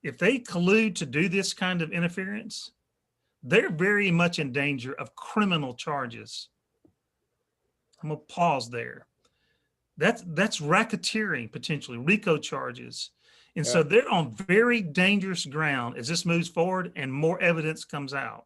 if they collude to do this kind of interference, they're very much in danger of criminal charges. I'm gonna pause there. That's racketeering, potentially RICO charges. And so Yeah. they're on very dangerous ground as this moves forward and more evidence comes out.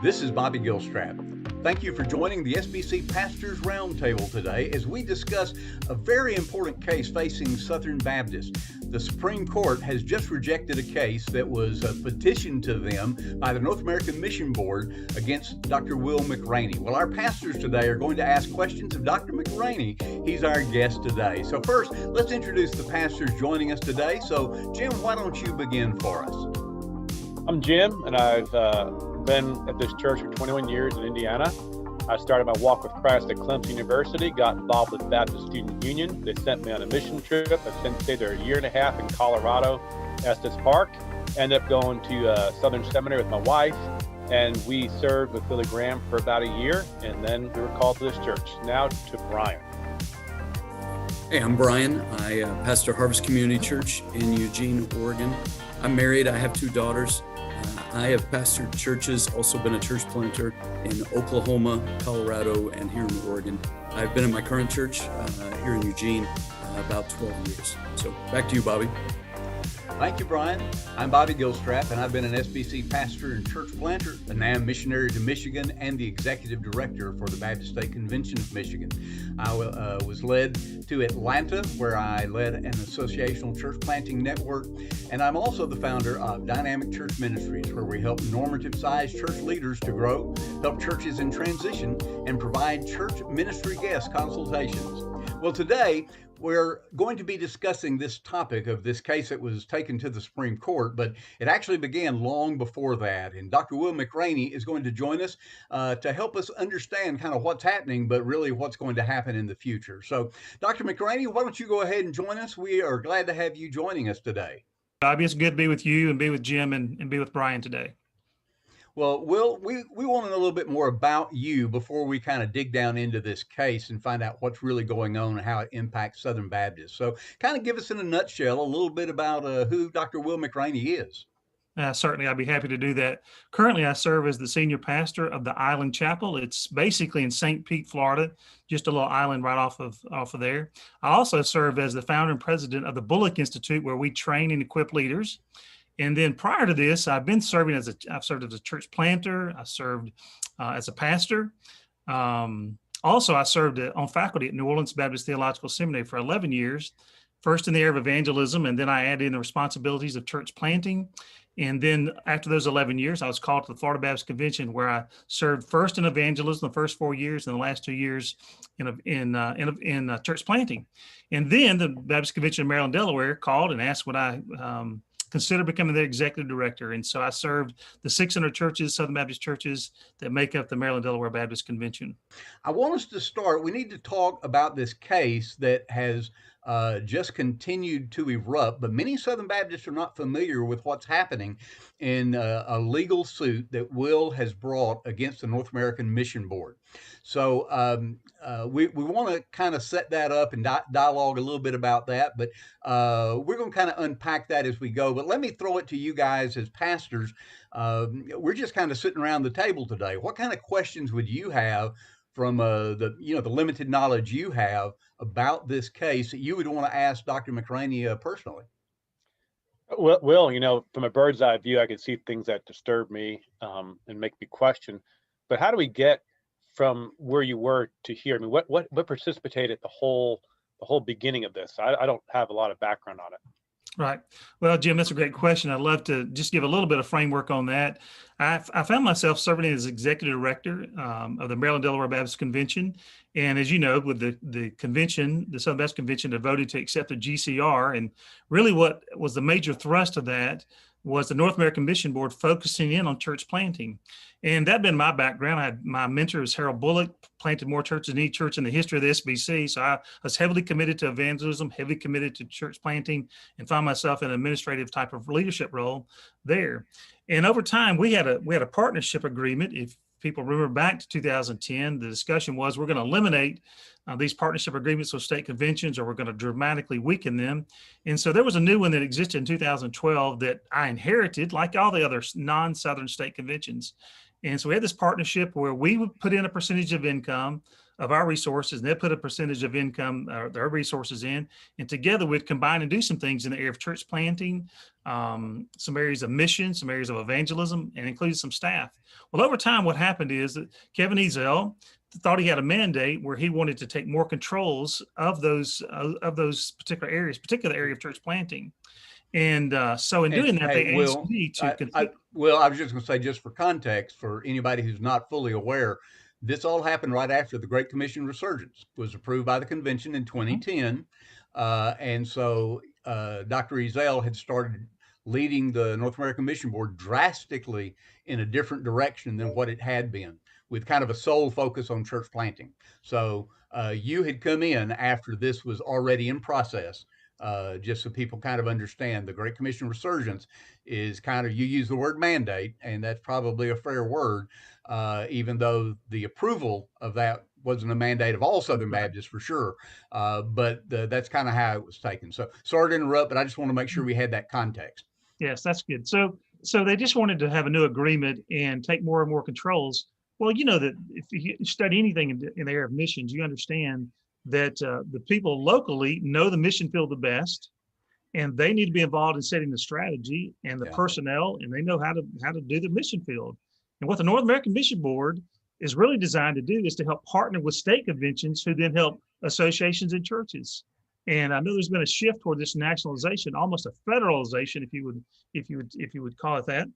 This is Bobby Gilstrap. Thank you for joining the SBC Pastors Roundtable today as we discuss a very important case facing Southern Baptists. The Supreme Court has just rejected a case that was petitioned to them by the North American Mission Board against Dr. Will McRaney. Well, our pastors today are going to ask questions of Dr. McRaney. He's our guest today. So first, let's introduce the pastors joining us today. So Jim, why don't you begin for us? I'm Jim, and I've been at this church for 21 years in Indiana. I started my walk with Christ at Clemson University, got involved with Baptist Student Union. They sent me on a mission trip. I spent stayed there a year and a half in Colorado, Estes Park. Ended up going to Southern Seminary with my wife, and we served with Billy Graham for about a year, and then we were called to this church. Now to Brian. Hey, I'm Brian. I pastor Harvest Community Church in Eugene, Oregon. I'm married. I have 2 daughters. I have pastored churches, also been a church planter in Oklahoma, Colorado, and here in Oregon. I've been in my current church here in Eugene about 12 years. So back to you, Bobby. Thank you, Brian. I'm Bobby Gilstrap, and I've been an SBC pastor and church planter, a NAM missionary to Michigan, and the executive director for the Baptist State Convention of Michigan. I was led to Atlanta, where I led an associational church planting network, and I'm also the founder of Dynamic Church Ministries, where we help normative-sized church leaders to grow, help churches in transition, and provide church ministry guest consultations. Well, today, we're going to be discussing this topic of this case that was taken to the Supreme Court, but it actually began long before that. And Dr. Will McRaney is going to join us to help us understand kind of what's happening, but really what's going to happen in the future. So, Dr. McRaney, why don't you go ahead and join us? We are glad to have you joining us today. Bobby, it's good to be with you and be with Jim and be with Brian today. Well, Will, we want to know a little bit more about you before we kind of dig down into this case and find out what's really going on and how it impacts Southern Baptists. So kind of give us in a nutshell a little bit about who Dr. Will McRaney is. Certainly, I'd be happy to do that. Currently, I serve as the senior pastor of the Island Chapel. It's basically in St. Pete, Florida, just a little island right off of there. I also serve as the founder and president of the Bullock Institute, where we train and equip leaders. And then prior to this, I've served as a church planter. I served as a pastor. Also, I served on faculty at New Orleans Baptist Theological Seminary for 11 years, first in the area of evangelism, and then I added in the responsibilities of church planting. And then after those 11 years, I was called to the Florida Baptist Convention, where I served first in evangelism the first 4 years, and the last 2 years in church planting. And then the Baptist Convention of Maryland, Delaware called and asked would I consider becoming their executive director. And so I served the 600 churches, Southern Baptist churches that make up the Maryland, Delaware Baptist Convention. I want us to start, we need to talk about this case that has just continued to erupt, but many Southern Baptists are not familiar with what's happening in a legal suit that Will has brought against the North American Mission Board. So we want to kind of set that up and dialogue a little bit about that, but we're going to kind of unpack that as we go. But let me throw it to you guys as pastors. We're just kind of sitting around the table today. What kind of questions would you have from the limited knowledge you have about this case that you would want to ask Dr. McRaney personally? Well, from a bird's eye view, I can see things that disturb me and make me question. But how do we get from where you were to here? I mean, what precipitated the whole beginning of this? I don't have a lot of background on it. Right. Well, Jim, that's a great question. I'd love to just give a little bit of framework on that. I found myself serving as executive director of the Maryland, Delaware Baptist Convention. And as you know, with the convention, the Southern Baptist Convention voted to accept the GCR. And really what was the major thrust of that was the North American Mission Board focusing in on church planting. And that'd been my background. My mentor was Harold Bullock, planted more churches than any church in the history of the SBC. So I was heavily committed to evangelism, heavily committed to church planting, and found myself in an administrative type of leadership role there. And over time, we had a partnership agreement. If people remember back to 2010, the discussion was we're going to eliminate these partnership agreements with state conventions, or we're going to dramatically weaken them. And so there was a new one that existed in 2012 that I inherited, like all the other non-Southern state conventions. And so we had this partnership where we would put in a percentage of income of our resources, and they put a percentage of income, their resources in, and together we'd combine and do some things in the area of church planting, some areas of mission, some areas of evangelism, and included some staff. Well, over time, what happened is that Kevin Ezell thought he had a mandate where he wanted to take more controls of those particular areas, particular area of church planting. And so in doing that, they asked me to. Well, I was just going to say, just for context, for anybody who's not fully aware, this all happened right after the Great Commission Resurgence was approved by the convention in 2010. And so Dr. Ezell had started leading the North American Mission Board drastically in a different direction than what it had been, with kind of a sole focus on church planting. So you had come in after this was already in process. Just so people kind of understand, the Great Commission Resurgence is kind of, you use the word mandate, and that's probably a fair word, even though the approval of that wasn't a mandate of all Southern Baptists for sure. But that's kind of how it was taken. So sorry to interrupt, but I just want to make sure we had that context. Yes, that's good. So they just wanted to have a new agreement and take more and more controls. Well, you know that if you study anything in the area of missions, you understand that the people locally know the mission field the best, and they need to be involved in setting the strategy and the personnel, and they know how to do the mission field. And what the North American Mission Board is really designed to do is to help partner with state conventions, who then help associations and churches. And I know there's been a shift toward this nationalization, almost a federalization, if you would call it that.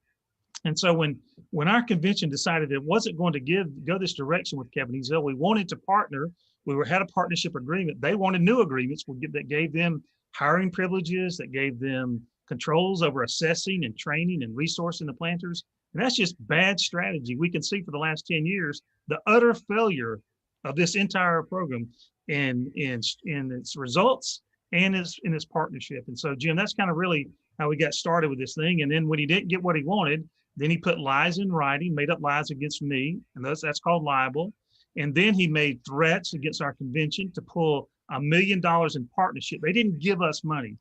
And so when our convention decided it wasn't going to go this direction with Kevin Ezell, we wanted to partner. We had a partnership agreement. They wanted new agreements that gave them hiring privileges, that gave them controls over assessing and training and resourcing the planters. And that's just bad strategy. We can see for the last 10 years, the utter failure of this entire program in its results and in its partnership. And so, Jim, that's kind of really how we got started with this thing. And then when he didn't get what he wanted, then he put lies in writing, made up lies against me, and that's called libel. And then he made threats against our convention to pull $1 million in partnership. They didn't give us money.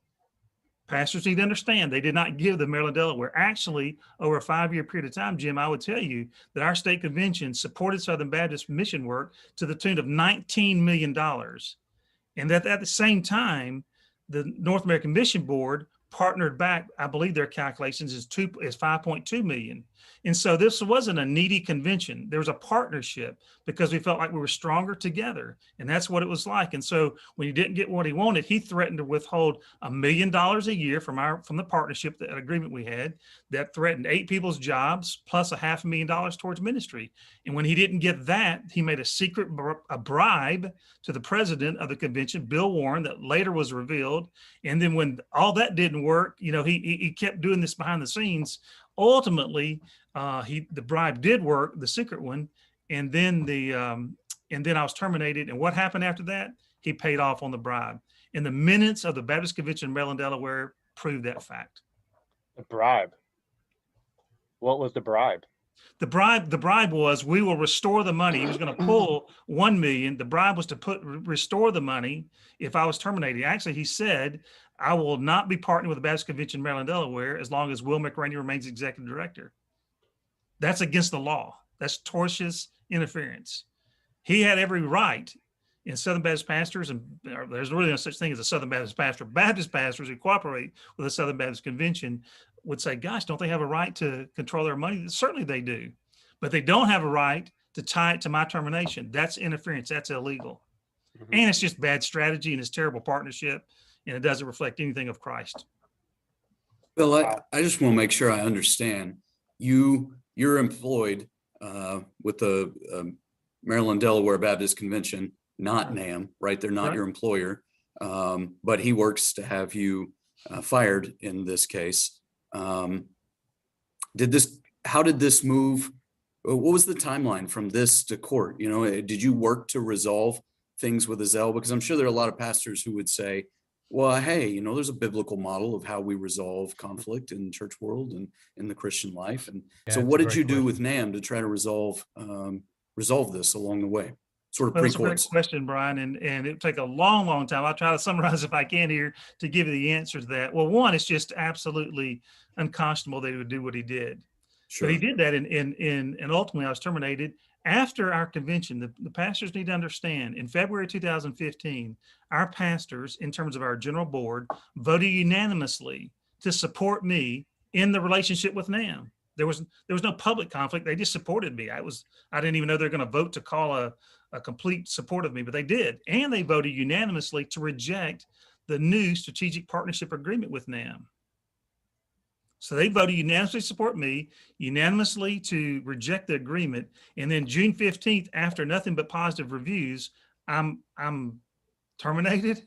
Pastors need to understand, they did not give the Maryland, Delaware. Actually, over a 5-year period of time, Jim, I would tell you that our state convention supported Southern Baptist mission work to the tune of $19 million. And that at the same time, the North American Mission Board partnered back, I believe their calculations is 5.2 million. And so this wasn't a needy convention. There was a partnership because we felt like we were stronger together. And that's what it was like. And so when he didn't get what he wanted, he threatened to withhold $1 million a year from the partnership, that agreement we had, that threatened 8 people's jobs plus $500,000 towards ministry. And when he didn't get that, he made a secret bribe to the president of the convention, Bill Warren, that later was revealed. And then when all that didn't work, he kept doing this behind the scenes. Ultimately, the bribe did work, the secret one, and then I was terminated. And what happened after that? He paid off on the bribe. And the minutes of the Baptist Convention in Maryland, Delaware proved that fact. The bribe. What was the bribe? The bribe was, we will restore the money. He was going to pull 1 million. The bribe was to restore the money if I was terminated. Actually, he said, I will not be partnering with the Baptist Convention in Maryland, Delaware, as long as Will McRaney remains executive director. That's against the law. That's tortious interference. He had every right. In Southern Baptist pastors, and there's really no such thing as a Southern Baptist pastor. Baptist pastors who cooperate with the Southern Baptist Convention would say, gosh, don't they have a right to control their money? Certainly they do. But they don't have a right to tie it to my termination. That's interference. That's illegal. Mm-hmm. And it's just bad strategy, and it's terrible partnership, and it doesn't reflect anything of Christ. Well, I just want to make sure I understand. You're employed with the Maryland, Delaware Baptist Convention, not NAM, right? They're not your employer, but he works to have you fired in this case. How did this move? What was the timeline from this to court? Did you work to resolve things with Ezell? Because I'm sure there are a lot of pastors who would say, Well, hey, there's a biblical model of how we resolve conflict in church world and in the Christian life. And Yeah, so it's what a did great you do question. with NAM to try to resolve this along the way? Sort of Well, that's a great pre-courts. question, Brian, and it take a long, long time. I'll try to summarize if I can here to give you the answer to that. Well, one, it's just absolutely unconscionable that he would do what he did. But he Sure. did that, and ultimately I was terminated after our convention. The pastors need to understand, in February 2015, our pastors, in terms of our general board, voted unanimously to support me in the relationship with NAM. There was no public conflict. They just supported me. I didn't even know they're going to vote to call a complete support of me, but they did. And they voted unanimously to reject the new strategic partnership agreement with NAM. So they voted unanimously to support me, unanimously to reject the agreement. And then June 15th, after nothing but positive reviews, I'm terminated.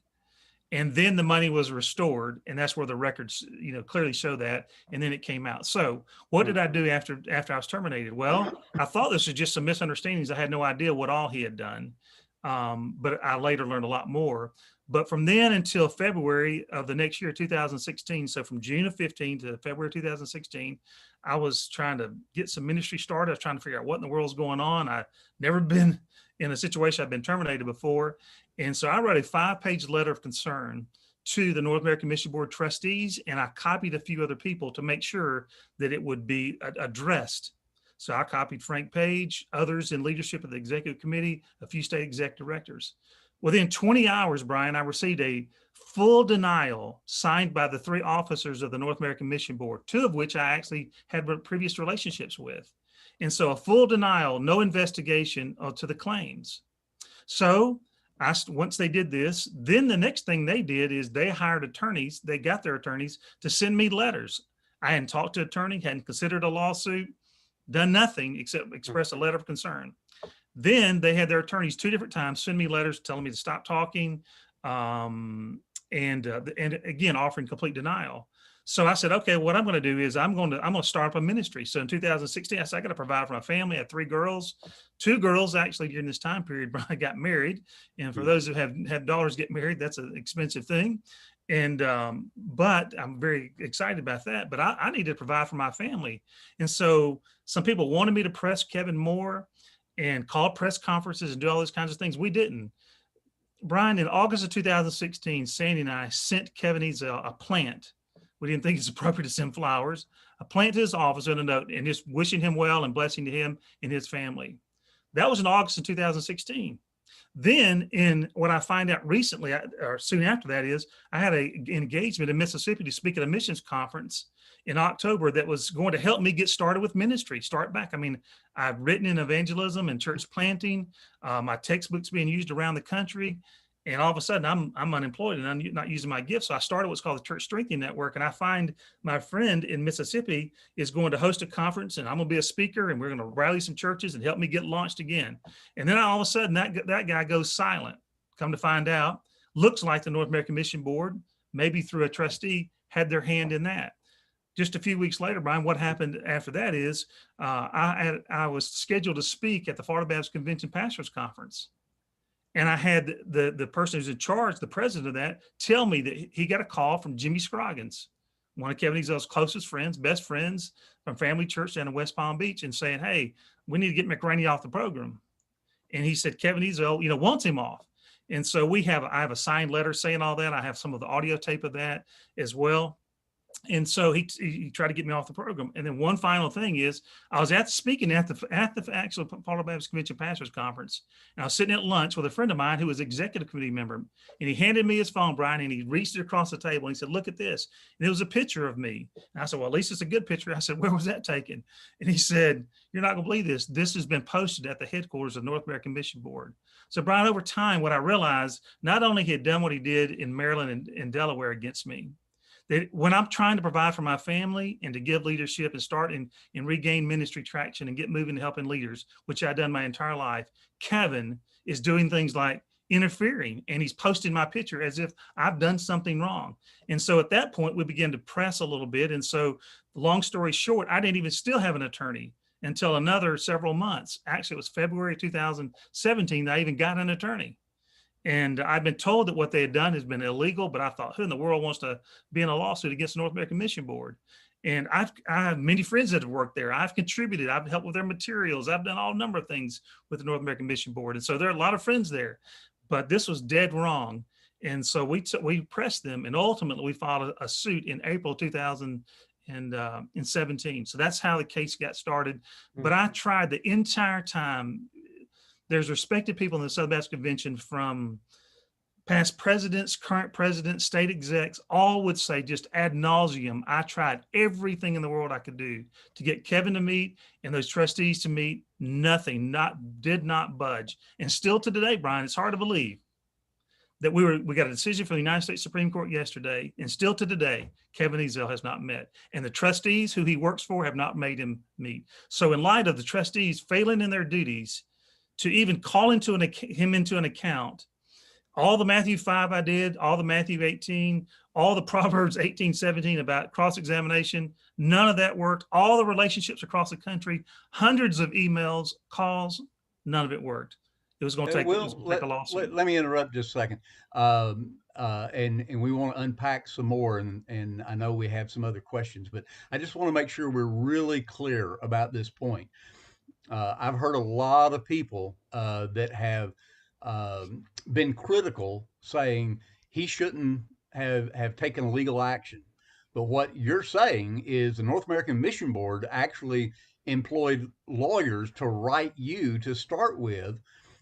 And then the money was restored. And that's where the records, clearly show that. And then it came out. So what did I do after I was terminated? Well, I thought this was just some misunderstandings. I had no idea what all he had done. But I later learned a lot more. But from then until February of the next year, 2016, so from June of 15 to February 2016, I was trying to get some ministry started. I was trying to figure out what in the world's going on. I've never been in a situation I've been terminated before. And so I wrote a 5-page letter of concern to the North American Mission Board trustees, and I copied a few other people to make sure that it would be addressed. So I copied Frank Page, others in leadership of the executive committee, a few state executive directors. Within 20 hours, Brian, I received a full denial signed by the 3 officers of the North American Mission Board, 2 of which I actually had previous relationships with. And so a full denial, no investigation to the claims. So once they did this, then the next thing they did is they hired attorneys. They got their attorneys to send me letters. I hadn't talked to an attorney, hadn't considered a lawsuit, done nothing except express a letter of concern. Then they had their attorneys 2 different times send me letters telling me to stop talking, and again offering complete denial. So I said, okay, what I'm going to do is I'm going to start up a ministry. So in 2016, I said I got to provide for my family. I had 3 girls, 2 girls actually during this time period. I got married, and for those who have had daughters get married, that's an expensive thing. And but I'm very excited about that. But I needed to provide for my family, and so some people wanted me to press Kevin more and call press conferences and do all those kinds of things. We didn't. Brian, in August of 2016, Sandy and I sent Kevin a plant. We didn't think it's appropriate to send flowers, a plant to his office and a note, and just wishing him well and blessing to him and his family. That was in August of 2016. Then in what I find out recently, or soon after that, is I had an engagement in Mississippi to speak at a missions conference in October that was going to help me get started with ministry, start back. I mean, I've written in evangelism and church planting. My textbook's being used around the country. And all of a sudden I'm unemployed and I'm not using my gifts. So I started what's called the Church Strengthening Network. And I find my friend in Mississippi is going to host a conference, and I'm going to be a speaker, and we're going to rally some churches and help me get launched again. And then all of a sudden that guy goes silent. Come to find out, looks like the North American Mission Board, maybe through a trustee, had their hand in that. Just a few weeks later, Brian, what happened after that is I was scheduled to speak at the Florida Baptist Convention Pastors Conference. And I had the person who's in charge, the president of that, tell me that he got a call from Jimmy Scroggins, one of Kevin Ezel's closest friends, best friends from Family Church down in West Palm Beach, and saying, hey, we need to get McRaney off the program. And he said, Kevin Ezel, wants him off. And so I have a signed letter saying all that. I have some of the audio tape of that as well. And so he tried to get me off the program. And then one final thing is I was speaking at the actual Florida Baptist Convention Pastors Conference. And I was sitting at lunch with a friend of mine who was executive committee member. And he handed me his phone, Brian, and he reached it across the table. And he said, look at this. And it was a picture of me. And I said, well, at least it's a good picture. I said, where was that taken? And he said, you're not going to believe this. This has been posted at the headquarters of North American Mission Board. So Brian, over time, what I realized, not only he had done what he did in Maryland and Delaware against me, that when I'm trying to provide for my family and to give leadership and start and regain ministry traction and get moving to helping leaders, which I've done my entire life, Kevin is doing things like interfering, and he's posting my picture as if I've done something wrong. And so at that point, we began to press a little bit. And so long story short, I didn't even still have an attorney until another several months. Actually, it was February 2017 that I even got an attorney. And I've been told that what they had done has been illegal, but I thought, who in the world wants to be in a lawsuit against the North American Mission Board? And I have many friends that have worked there. I've contributed. I've helped with their materials. I've done all number of things with the North American Mission Board. And so there are a lot of friends there, but this was dead wrong. And so we pressed them, and ultimately we filed a suit in April 2017. So that's how the case got started. But I tried the entire time. There's respected people in the Southern Baptist Convention, from past presidents, current presidents, state execs, all would say just ad nauseum, I tried everything in the world I could do to get Kevin to meet and those trustees to meet. Nothing, did not budge. And still to today, Brian, it's hard to believe that we got a decision from the United States Supreme Court yesterday, and still to today, Kevin Ezell has not met. And the trustees who he works for have not made him meet. So in light of the trustees failing in their duties to even call him into an account, all the Matthew 5 I did, all the Matthew 18, all the Proverbs 18, 17 about cross-examination, none of that worked. All the relationships across the country, hundreds of emails, calls, none of it worked. It was going to take a lawsuit. Let me interrupt just a second. And we want to unpack some more, and I know we have some other questions, but I just want to make sure we're really clear about this point. I've heard a lot of people that have been critical, saying he shouldn't have taken legal action. But what you're saying is the North American Mission Board actually employed lawyers to write you to start with,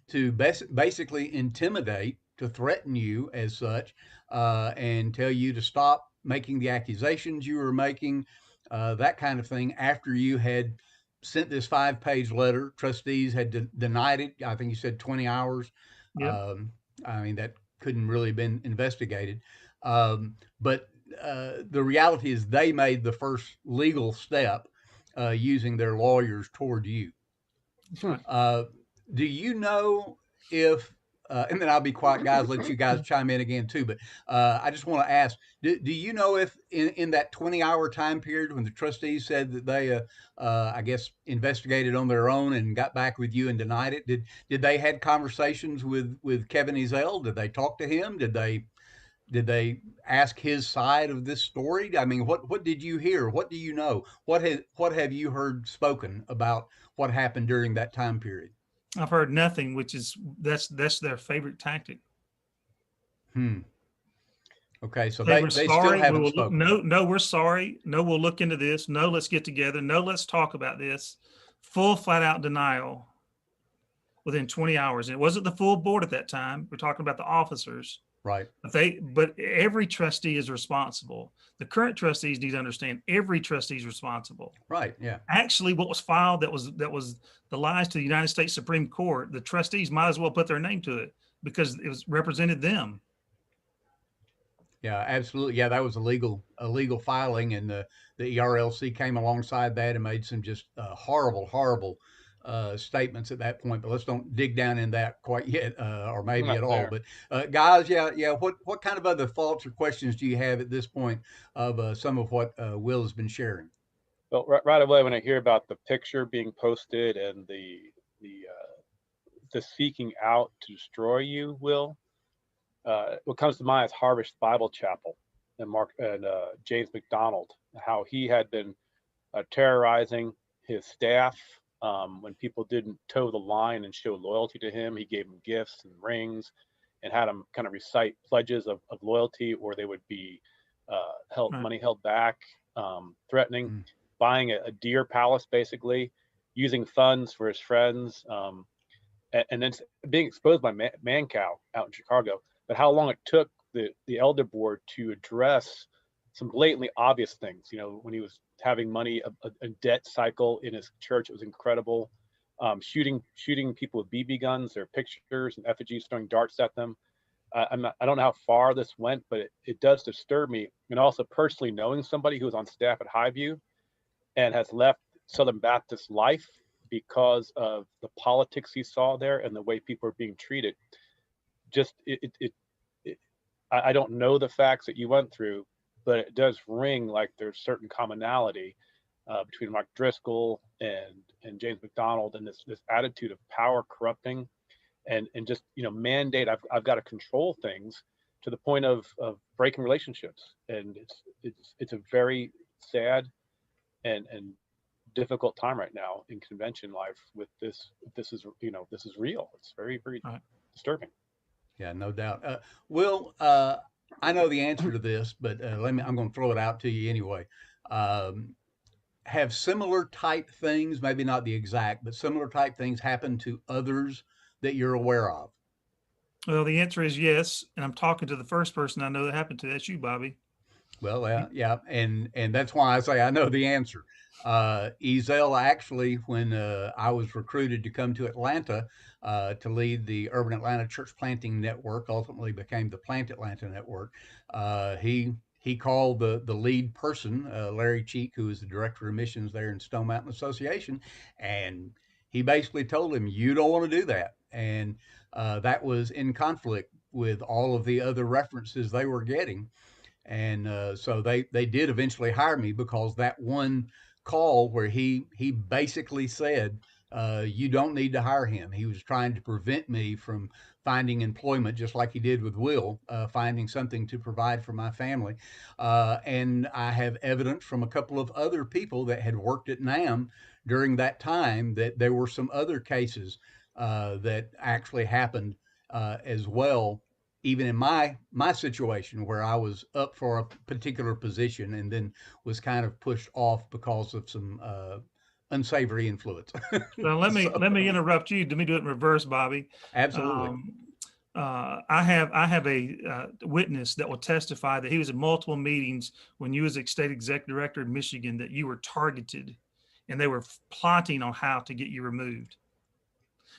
to basically intimidate, to threaten you as such, and tell you to stop making the accusations you were making, that kind of thing, after you had sent this 5-page letter. Trustees had denied it. I think you said 20 hours. Yep. I mean, that couldn't really have been investigated. But the reality is they made the first legal step using their lawyers toward you. That's right. Do you know if, and then I'll be quiet, guys, let you guys chime in again too, but I just want to ask, do you know if in that 20-hour time period when the trustees said that they, I guess, investigated on their own and got back with you and denied it, did they had conversations with Kevin Ezell? Did they talk to him? Did they ask his side of this story? I mean, what did you hear? What do you know? What have you heard spoken about what happened during that time period? I've heard nothing, which is that's their favorite tactic. Okay, so they still haven't spoken. No, we're sorry. No, we'll look into this. No, let's get together. No, let's talk about this. Full flat out denial within 20 hours. And it wasn't the full board at that time. We're talking about the officers. Right. But every trustee is responsible. The current trustees need to understand every trustee is responsible. Right. Yeah. Actually, what was filed that was the lies to the United States Supreme Court, the trustees might as well put their name to it because it was represented them. Yeah, absolutely. Yeah, that was a legal filing, and the ERLC came alongside that and made some just horrible statements at that point. But let's don't dig down in that quite yet, or maybe at all. But guys, yeah. What kind of other thoughts or questions do you have at this point of some of what Will has been sharing? Well, right away when I hear about the picture being posted and the seeking out to destroy you, Will, what comes to mind is Harvest Bible Chapel and James McDonald, how he had been terrorizing his staff. When people didn't toe the line and show loyalty to him, he gave them gifts and rings and had them kind of recite pledges of loyalty, or they would be money held back, threatening, buying a deer palace, basically, using funds for his friends, and then being exposed by Mancow out in Chicago. But how long it took the elder board to address some blatantly obvious things. You know, when he was having money, a debt cycle in his church, it was incredible. Shooting people with BB guns, their pictures and effigies, throwing darts at them. I don't know how far this went, but it does disturb me. And also personally knowing somebody who was on staff at Highview and has left Southern Baptist life because of the politics he saw there and the way people are being treated. Just I don't know the facts that you went through, but it does ring like there's certain commonality between Mark Driscoll and James McDonald, and this attitude of power corrupting and just, mandate, I've got to control things to the point of breaking relationships. And it's a very sad and difficult time right now in convention life with this. This is real. It's very, very disturbing. Yeah, no doubt. Will, I know the answer to this, but I'm going to throw it out to you anyway. Have similar type things, maybe not the exact, but similar type things happen to others that you're aware of? Well, the answer is yes. And I'm talking to the first person I know that happened to. That's you, Bobby. Well, yeah, and that's why I say I know the answer. Ezel, actually, when I was recruited to come to Atlanta to lead the Urban Atlanta Church Planting Network, ultimately became the Plant Atlanta Network. He called the lead person, Larry Cheek, who is the director of missions there in Stone Mountain Association, and he basically told him, "You don't want to do that," and that was in conflict with all of the other references they were getting. And so they did eventually hire me because that one call where he basically said, you don't need to hire him. He was trying to prevent me from finding employment, just like he did with Will, finding something to provide for my family. And I have evidence from a couple of other people that had worked at NAM during that time that there were some other cases that actually happened as well, even in my situation, where I was up for a particular position and then was kind of pushed off because of some unsavory influence. Now, let me interrupt you. Let me do it in reverse, Bobby. Absolutely. I have a witness that will testify that he was at multiple meetings when you was state executive director of Michigan, that you were targeted and they were plotting on how to get you removed.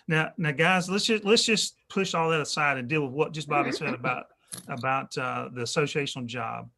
Now, guys, let's just push all that aside and deal with what just Bobby said about the associational job.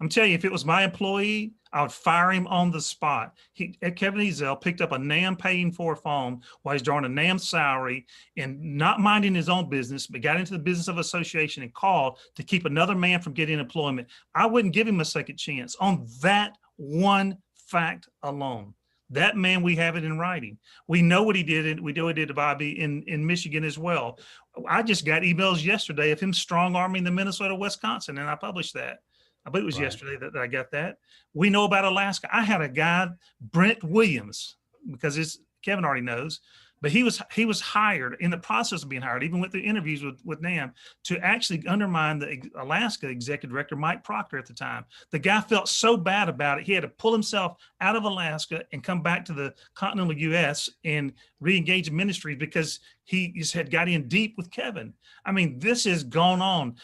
I'm telling you, if it was my employee, I would fire him on the spot. Kevin Ezel picked up a NAM paying for phone while he's drawing a NAM salary and not minding his own business, but got into the business of association and called to keep another man from getting employment. I wouldn't give him a second chance on that one fact alone. That man, we have it in writing. We know what he did, and we know what he did to Bobby in Michigan as well. I just got emails yesterday of him strong-arming the Minnesota-Wisconsin, and I published that. I believe it was yesterday that I got that. We know about Alaska. I had a guy, Brent Williams, because Kevin already knows, but he was hired, in the process of being hired, even went through interviews with NAM, to actually undermine the Alaska executive director, Mike Proctor, at the time. The guy felt so bad about it, he had to pull himself out of Alaska and come back to the continental U.S. and re-engage in ministries because he just had got in deep with Kevin. I mean, this has gone on.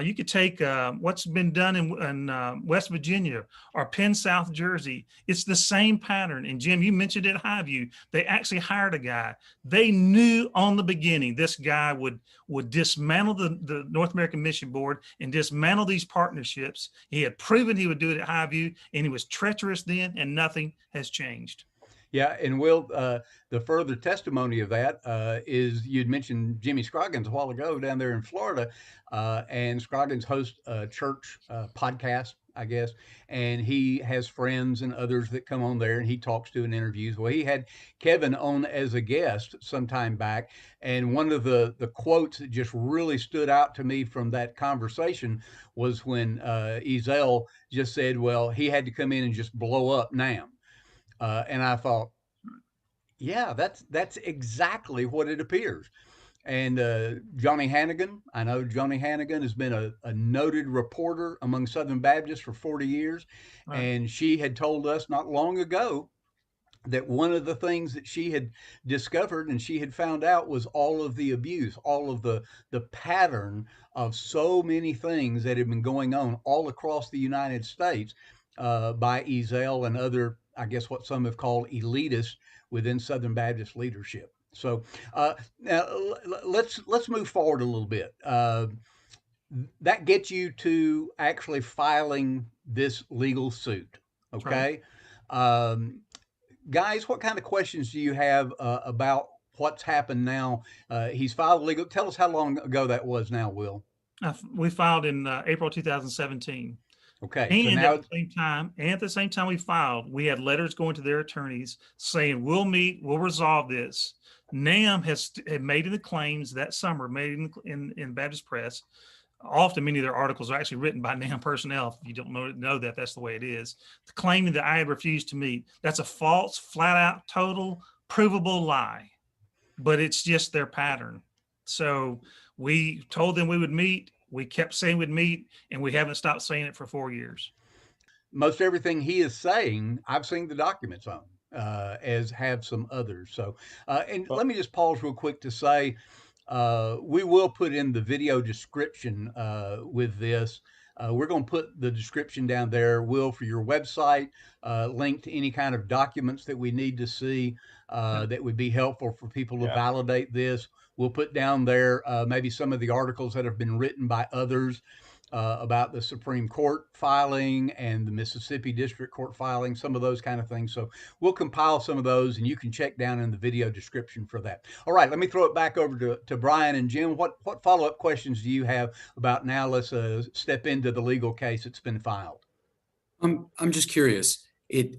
You could take what's been done in West Virginia or Penn, South Jersey. It's the same pattern. And Jim, you mentioned it at Highview. They actually hired a guy. They knew on the beginning this guy would dismantle the North American Mission Board and dismantle these partnerships. He had proven he would do it at Highview, and he was treacherous then, and nothing has changed. Yeah, and Will, the further testimony of that is you'd mentioned Jimmy Scroggins a while ago down there in Florida, and Scroggins hosts a church podcast, I guess, and he has friends and others that come on there and he talks to and interviews. Well, he had Kevin on as a guest some time back, and one of the quotes that just really stood out to me from that conversation was when Ezel just said, well, he had to come in and just blow up NAM. And I thought, yeah, that's exactly what it appears. And Johnny Hannigan, I know Johnny Hannigan has been a noted reporter among Southern Baptists for 40 years. Right. And she had told us not long ago that one of the things that she had discovered and she had found out was all of the abuse, all of the pattern of so many things that had been going on all across the United States by Ezel and other, I guess what some have called elitists within Southern Baptist leadership. So now let's move forward a little bit. That gets you to actually filing this legal suit. Okay. Right. Guys, what kind of questions do you have about what's happened now? He's filed legal. Tell us how long ago that was now, Will. We filed in April 2017. Okay. And so now, at the same time we filed, we had letters going to their attorneys saying, we'll meet, we'll resolve this. NAM had made the claims that summer, made in Baptist Press. Often many of their articles are actually written by NAM personnel. If you don't know that, that's the way it is. Claiming that I had refused to meet. That's a false, flat out, total, provable lie. But it's just their pattern. So we told them we would meet. We kept saying we'd meet, and we haven't stopped saying it for 4 years. Most everything he is saying, I've seen the documents on, as have some others. So, let me just pause real quick to say, we will put in the video description with this. We're going to put the description down there, Will, for your website, link to any kind of documents that we need to see that would be helpful for people to validate this. We'll put down there maybe some of the articles that have been written by others about the Supreme Court filing and the Mississippi District Court filing, some of those kind of things. So we'll compile some of those, and you can check down in the video description for that. All right, let me throw it back over to Brian and Jim. What follow-up questions do you have about now? Let's step into the legal case that's been filed. I'm just curious.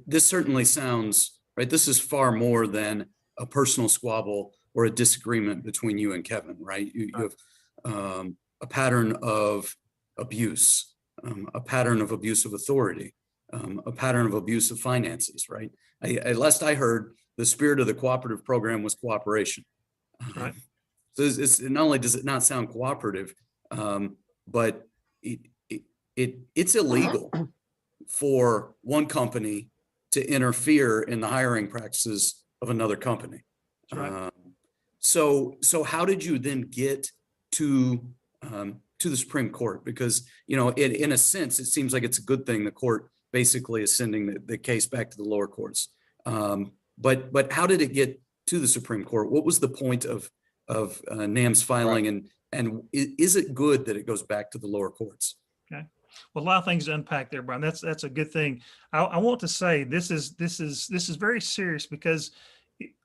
This certainly sounds, right, this is far more than a personal squabble or a disagreement between you and Kevin, right? You have a pattern of abuse, a pattern of abuse of authority, a pattern of abuse of finances, right? Last I heard, the spirit of the cooperative program was cooperation. Right. So it's not only does it not sound cooperative, but it's illegal for one company to interfere in the hiring practices of another company. Right. So how did you then get to the Supreme Court? Because, in a sense, it seems like it's a good thing the court basically is sending the case back to the lower courts. But how did it get to the Supreme Court? What was the point of NAM's filing, Right. and is it good that it goes back to the lower courts? Okay. Well, a lot of things to unpack there, Brian. That's a good thing. I want to say this is very serious, because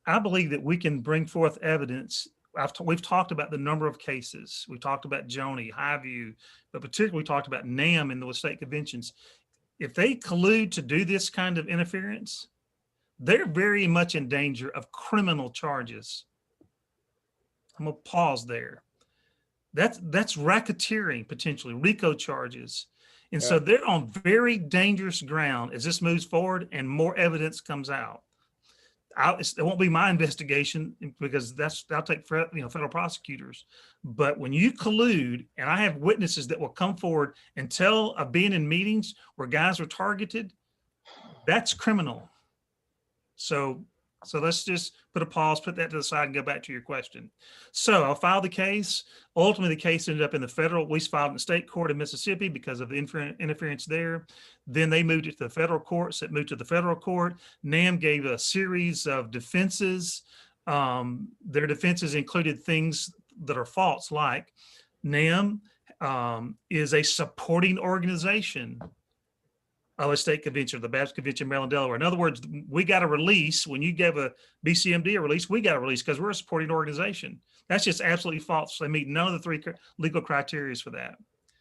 I believe that we can bring forth evidence. We've talked about the number of cases. We talked about Joni, Highview, but particularly we talked about NAM in the state conventions. If they collude to do this kind of interference, they're very much in danger of criminal charges. I'm gonna pause there. That's racketeering, potentially RICO charges. And so they're on very dangerous ground as this moves forward and more evidence comes out. It won't be my investigation, because I'll take federal prosecutors. But when you collude, and I have witnesses that will come forward and tell of being in meetings where guys were targeted, that's criminal. So let's just put a pause, put that to the side, and go back to your question. So I'll file the case. Ultimately, the case ended up in the federal. We filed in the state court in Mississippi because of the interference there. Then they moved it to the federal courts. It moved to the federal court. NAM gave a series of defenses. Their defenses included things that are false, like NAM is a supporting organization of a state convention, the Baptist Convention, Maryland, Delaware. In other words, we got a release. When you gave a BCMD a release, we got a release because we're a supporting organization. That's just absolutely false. They meet none of the three legal criteria for that.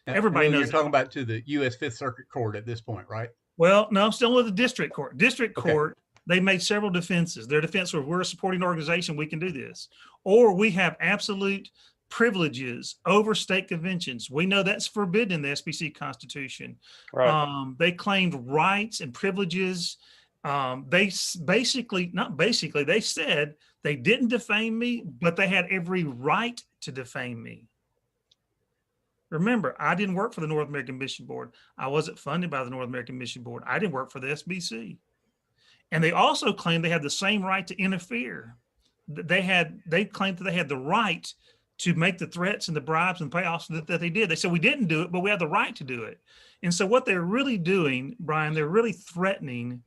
Everybody knows. You're talking about to the U.S. Fifth Circuit Court at this point, right? Well, no, I'm still with the district court. District court, they made several defenses. Their defense was, we're a supporting organization, we can do this. Or we have absolute privileges over state conventions. We know that's forbidden in the SBC Constitution. Right. They claimed rights and privileges. They they said they didn't defame me, but they had every right to defame me. Remember, I didn't work for the North American Mission Board. I wasn't funded by the North American Mission Board. I didn't work for the SBC. And they also claimed they had the same right to interfere. They claimed that they had the right to make the threats and the bribes and payoffs that they did. They said, we didn't do it, but we have the right to do it. And so what they're really doing, Brian, they're really threatening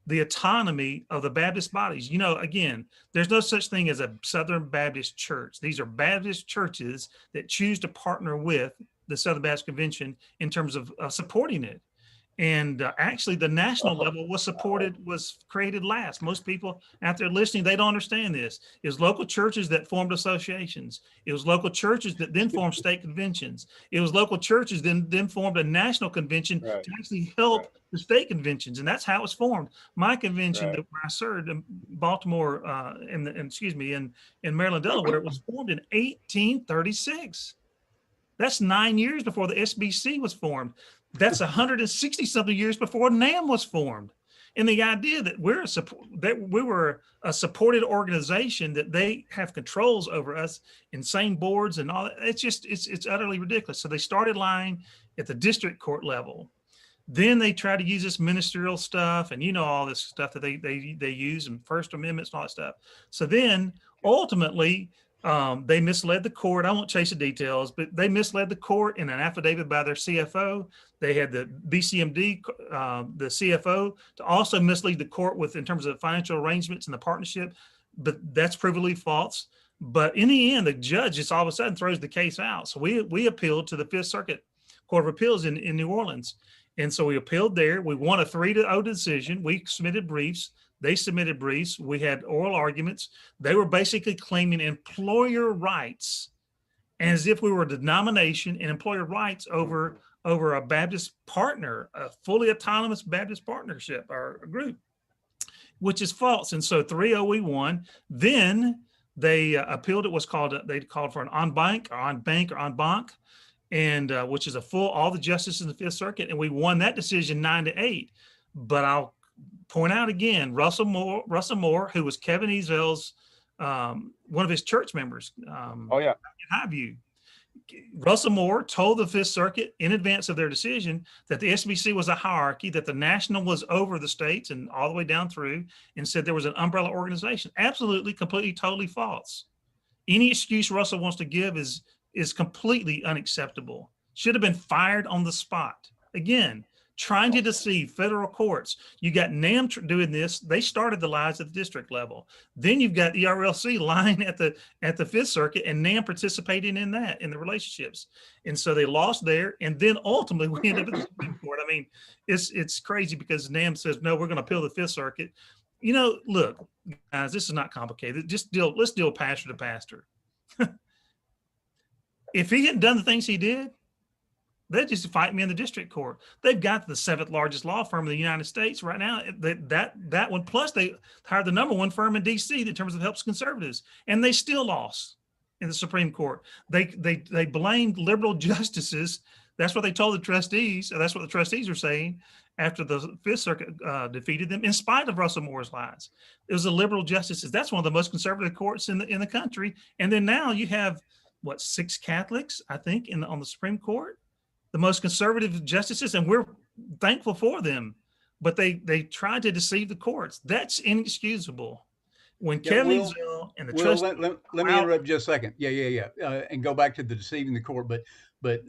the autonomy of the Baptist bodies. Again, there's no such thing as a Southern Baptist church. These are Baptist churches that choose to partner with the Southern Baptist Convention in terms of supporting it. And actually, the national level was created last. Most people out there listening, they don't understand this. It was local churches that formed associations. It was local churches that then formed state conventions. It was local churches then formed a national convention Right. to actually help the state conventions, and that's how it was formed. My convention Right. that where I served in Baltimore, in Maryland, Delaware, was formed in 1836. That's 9 years before the SBC was formed. That's 160 something years before NAM was formed. And the idea that we were a supported organization, that they have controls over us, insane boards and all that, it's utterly ridiculous. So they started lying at the district court level. Then they try to use this ministerial stuff and all this stuff that they use, and First Amendments and all that stuff. So then ultimately, they misled the court. I won't chase the details, but they misled the court in an affidavit by their CFO. They had the BCMD, the CFO, to also mislead the court in terms of the financial arrangements and the partnership, but that's provably false. But in the end, the judge just all of a sudden throws the case out. So we appealed to the Fifth Circuit Court of Appeals in New Orleans. And so we appealed there. We won a 3-0 decision. We submitted briefs. They submitted briefs. We had oral arguments. They were basically claiming employer rights as if we were a denomination, and employer rights over a Baptist partner, a fully autonomous Baptist partnership or a group, which is false. And so 3-0 we won. Then they appealed it. They called for an en banc, and which is all the justices in the Fifth Circuit, and we won that decision 9-8. But I'll point out again, Russell Moore, who was Kevin Ezel's one of his church members. In Highview, Russell Moore told the Fifth Circuit in advance of their decision that the SBC was a hierarchy, that the national was over the states and all the way down through, and said there was an umbrella organization. Absolutely, completely, totally false. Any excuse Russell wants to give is completely unacceptable. Should have been fired on the spot. Again, trying to deceive federal courts. You got NAM doing this. They started the lies at the district level. Then you've got ERLC lying at the Fifth Circuit, and NAM participating in that, in the relationships. And so they lost there. And then ultimately we ended up at the Supreme Court. I mean, it's crazy because NAM says, no, we're going to appeal the Fifth Circuit. Look, guys, this is not complicated. Let's deal pastor to pastor. If he hadn't done the things he did, they'd just fight me in the district court. They've got the 7th largest law firm in the United States right now. That one, plus they hired the number 1 firm in DC in terms of helps conservatives, and they still lost in the Supreme Court. They blamed liberal justices. That's what they told the trustees. That's what the trustees are saying after the Fifth Circuit defeated them, in spite of Russell Moore's lies. It was the liberal justices. That's one of the most conservative courts in the country. And then now you have 6 Catholics, I think, on the Supreme Court, the most conservative justices, and we're thankful for them. But they tried to deceive the courts. That's inexcusable. When Kevin Ezell and the trustees. Let me interrupt just a second. Yeah. And go back to the deceiving the court, but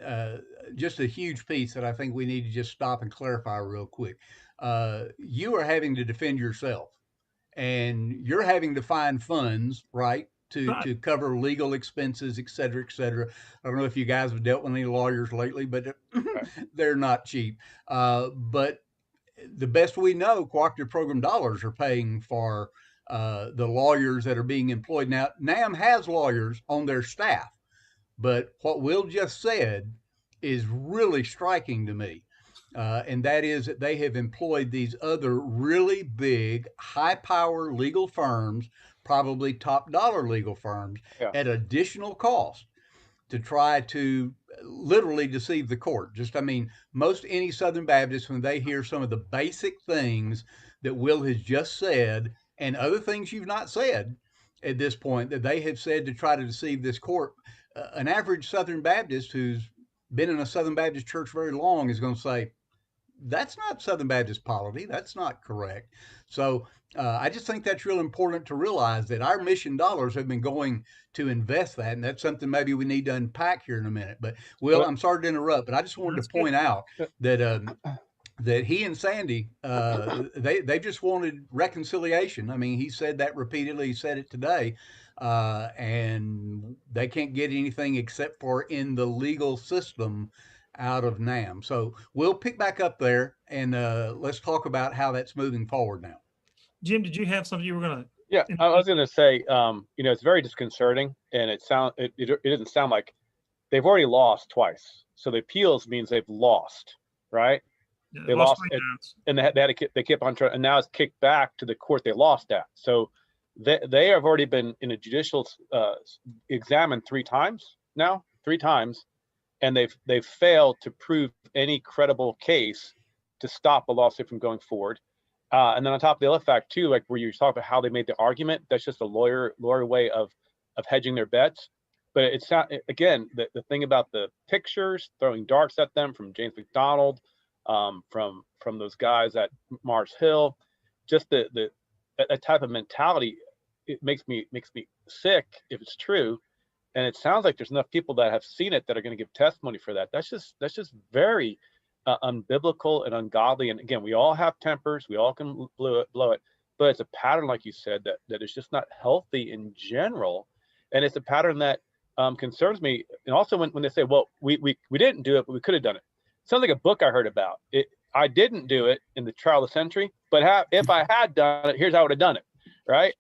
just a huge piece that I think we need to just stop and clarify real quick. You are having to defend yourself, and you're having to find funds, right? To cover legal expenses, et cetera, et cetera. I don't know if you guys have dealt with any lawyers lately, but they're not cheap. But the best we know, cooperative program dollars are paying for the lawyers that are being employed. Now, NAM has lawyers on their staff, but what Will just said is really striking to me. And that is that they have employed these other really big, high-power legal firms, probably top-dollar legal firms, at additional cost to try to literally deceive the court. Most any Southern Baptists, when they hear some of the basic things that Will has just said and other things you've not said at this point that they have said to try to deceive this court, an average Southern Baptist who's been in a Southern Baptist church very long is going to say, that's not Southern Baptist polity. That's not correct. So I just think that's real important to realize that our mission dollars have been going to invest that. And that's something maybe we need to unpack here in a minute. But Will, I'm sorry to interrupt, but I just wanted to point out that he and Sandy, they just wanted reconciliation. I mean, he said that repeatedly. He said it today. And they can't get anything except for in the legal system out of NAM. So we'll pick back up there and let's talk about how that's moving forward now. Jim, did you have something you were going to? Yeah, I was going to say, it's very disconcerting, and it doesn't sound like they've already lost twice. So the appeals means they've lost, right? Yeah, They lost, and they kept on trying, and now it's kicked back to the court they lost at. So they have already been in a judicial examined three times, and they've failed to prove any credible case to stop a lawsuit from going forward. And then on top of the other fact too, like where you talk about how they made the argument, that's just a lawyer way of hedging their bets. But it's not, again, the thing about the pictures, throwing darts at them from James McDonald, from those guys at Mars Hill, just the type of mentality, it makes me sick if it's true. And it sounds like there's enough people that have seen it that are going to give testimony for that. That's just very unbiblical and ungodly. And again, we all have tempers, we all can blow it, but it's a pattern, like you said, that is just not healthy in general. And it's a pattern that concerns me. And also when they say, well, we didn't do it, but we could have done it. Sounds like a book I heard about. I didn't do it in the trial of the century, but if I had done it, here's how I would have done it, right?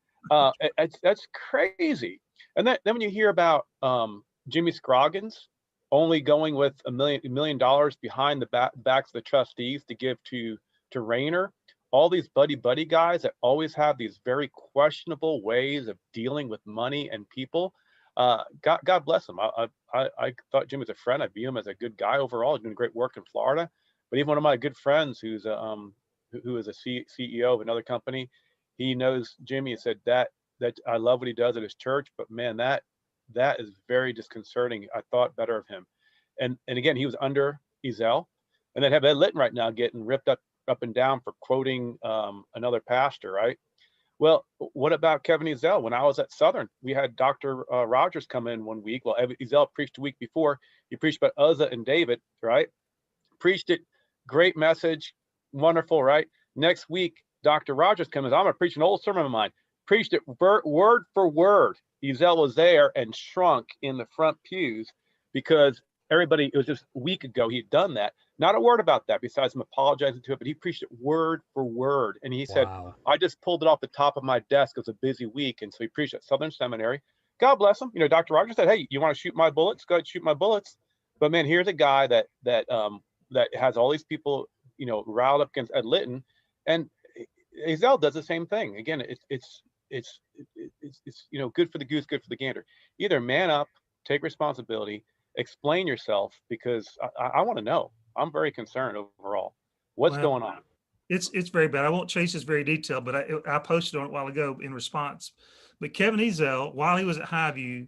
That's crazy. And then when you hear about Jimmy Scroggins only going with $1 million behind the backs of the trustees to give to Rayner, all these buddy guys that always have these very questionable ways of dealing with money and people. God bless him. I thought Jim was a friend. I view him as a good guy overall. He's doing great work in Florida. But even one of my good friends who is a CEO of another company, he knows Jimmy and said that I love what he does at his church, but man, that is very disconcerting. I thought better of him. And again, he was under Ezell, and then have Ed Litton right now getting ripped up and down for quoting another pastor, right? Well, what about Kevin Ezell? When I was at Southern, we had Dr. Rogers come in one week. Well, Ezell preached a week before. He preached about Uzzah and David, right? Preached it, great message, wonderful, right? Next week, Dr. Rogers comes in. I'm going to preach an old sermon of mine. Preached it word for word. Ezell was there and shrunk in the front pews because everybody, it was just a week ago he had done that. Not a word about that besides him apologizing to it, but he preached it word for word. And he said, I just pulled it off the top of my desk. It was a busy week. And so he preached at Southern Seminary. God bless him. Dr. Rogers said, hey, you want to shoot my bullets? Go ahead, shoot my bullets. But man, here's a guy that has all these people, riled up against Ed Litton. And Ezell does the same thing. Again, it's good for the goose, good for the gander. Either man up, take responsibility, explain yourself, because I want to know. I'm very concerned overall. What's going on? It's very bad. I won't chase this very detailed, but I posted on it a while ago in response. But Kevin Ezell, while he was at Highview,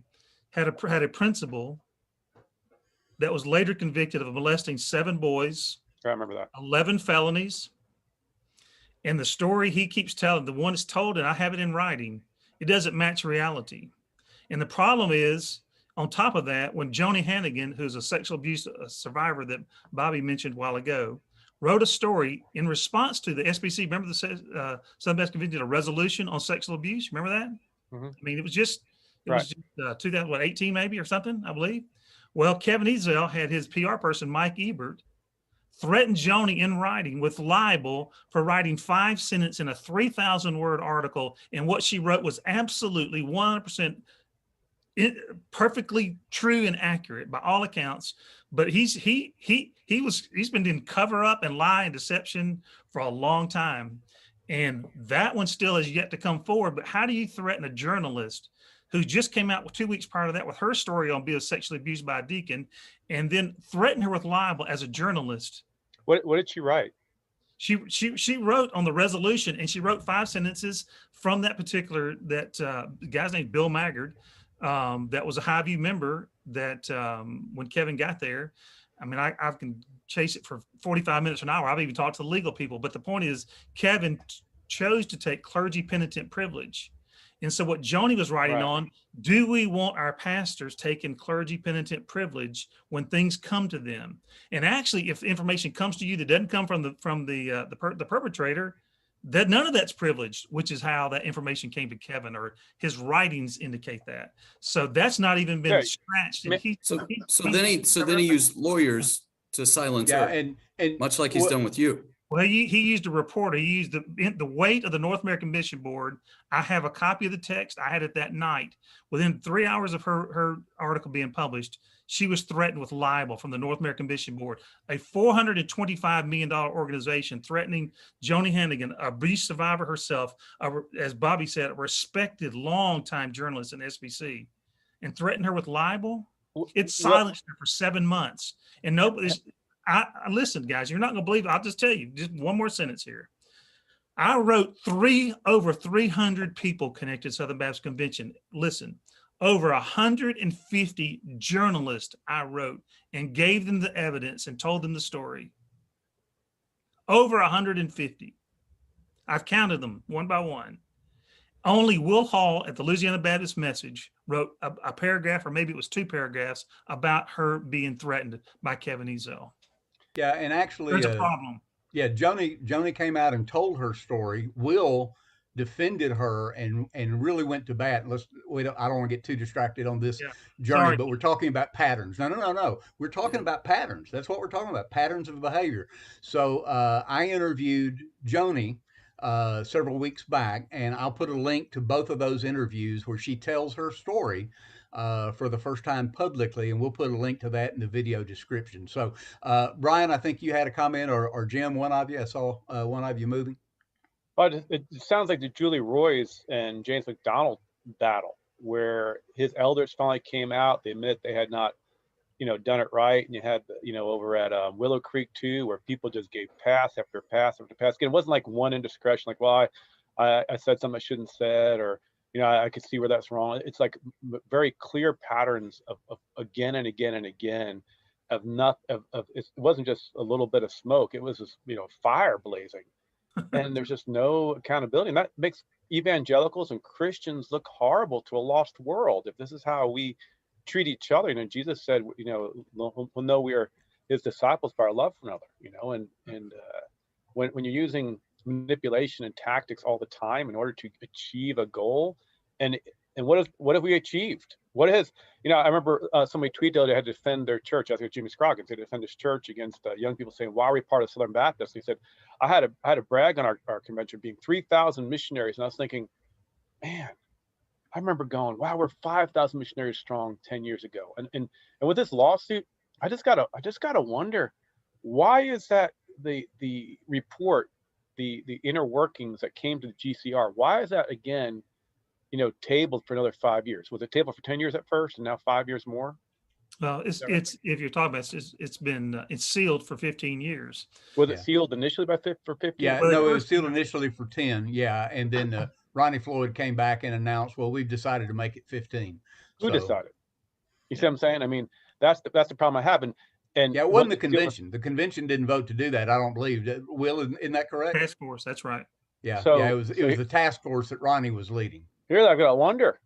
had a principal that was later convicted of molesting 7 boys. I remember that. 11 felonies. And the story he keeps telling, the one that's told, and I have it in writing, it doesn't match reality. And the problem is, on top of that, when Joni Hannigan, who's a sexual abuse survivor that Bobby mentioned a while ago, wrote a story in response to the SBC, remember the Southern Baptist Convention, a resolution on sexual abuse? Remember that? Mm-hmm. I mean, it was just 2018 maybe or something, I believe. Well, Kevin Ezell had his PR person, Mike Ebert, threatened Joni in writing with libel for writing 5 sentences in a 3,000-word article. And what she wrote was absolutely 100% perfectly true and accurate by all accounts. But he's been doing cover up and lie and deception for a long time. And that one still has yet to come forward. But how do you threaten a journalist who just came out 2 weeks prior to that with her story on being sexually abused by a deacon, and then threaten her with libel as a journalist? What did she write? She wrote on the resolution, and she wrote 5 sentences from that particular, guy's name, Bill Maggard, that was a Highview member that when Kevin got there, I mean, I can chase it for 45 minutes, an hour. I've even talked to the legal people, but the point is Kevin chose to take clergy penitent privilege. And so what Joni was writing on, do we want our pastors taking clergy penitent privilege when things come to them? And actually, if information comes to you that doesn't come from the perpetrator, that none of that's privileged, which is how that information came to Kevin, or his writings indicate that. So that's not even been scratched. And so then he used lawyers to silence Yeah, her, and much like he's done with you. Well, he used a reporter. He used the weight of the North American Mission Board. I have a copy of the text. I had it that night. Within 3 hours of her article being published, she was threatened with libel from the North American Mission Board, a $425 million organization threatening Joni Hannigan, a abuse survivor herself, as Bobby said, a respected longtime journalist in SBC, and threatened her with libel. It silenced her for 7 months. And nobody's. I listen, guys, you're not going to believe it. I'll just tell you, just one more sentence here. I wrote over 300 people connected to Southern Baptist Convention. Listen, over 150 journalists I wrote and gave them the evidence and told them the story. Over 150. I've counted them one by one. Only Will Hall at the Louisiana Baptist Message wrote a paragraph, or maybe it was 2 paragraphs, about her being threatened by Kevin Ezell. Yeah, and actually, there's a problem. Yeah, Joni came out and told her story. Will defended her and really went to bat. I don't want to get too distracted on this journey, Sorry. But we're talking about patterns. No. We're talking about patterns. That's what we're talking about, patterns of behavior. So I interviewed Joni several weeks back, and I'll put a link to both of those interviews where she tells her story for the first time publicly, and we'll put a link to that in the video description. So, Brian, I think you had a comment, or Jim, one of you. I saw one of you moving. But it sounds like the Julie Roys and James McDonald battle, where his elders finally came out. They admit they had not, done it right. And you had, over at Willow Creek too, where people just gave pass after pass after pass. Again, it wasn't like one indiscretion, like, well, I said something I shouldn't have said, or I could see where that's wrong. It's like very clear patterns of again and again and again of it wasn't just a little bit of smoke. It was just, fire blazing, and there's just no accountability. And that makes evangelicals and Christians look horrible to a lost world. If this is how we treat each other, Jesus said, we'll know we are his disciples by our love for another, and when you're using manipulation and tactics all the time in order to achieve a goal, and what have we achieved? What has, I remember somebody tweeted they had to defend their church. I think Jimmy Scroggins, they had to defend his church against young people saying, why are we part of Southern Baptist? He said, I had to brag on our convention being 3,000 missionaries, and I was thinking, man, I remember going, wow, we're 5,000 missionaries strong 10 years ago, and with this lawsuit, I just gotta wonder, why is that the report, the inner workings that came to the GCR, why is that again, tabled for another 5 years? Was it tabled for 10 years at first and now 5 years more? Well, it's if you're talking about it's sealed for 15 years. Was it sealed initially for 15? Yeah, no, it was sealed initially for 10. Yeah, and then Ronnie Floyd came back and announced, well, we've decided to make it 15. Who decided? You see what I'm saying? I mean, that's the problem I have. And yeah, it wasn't the convention. The convention didn't vote to do that, I don't believe. Will, isn't that correct? Task force, that's right. Yeah, it was the task force that Ronnie was leading. Here I've got to wonder,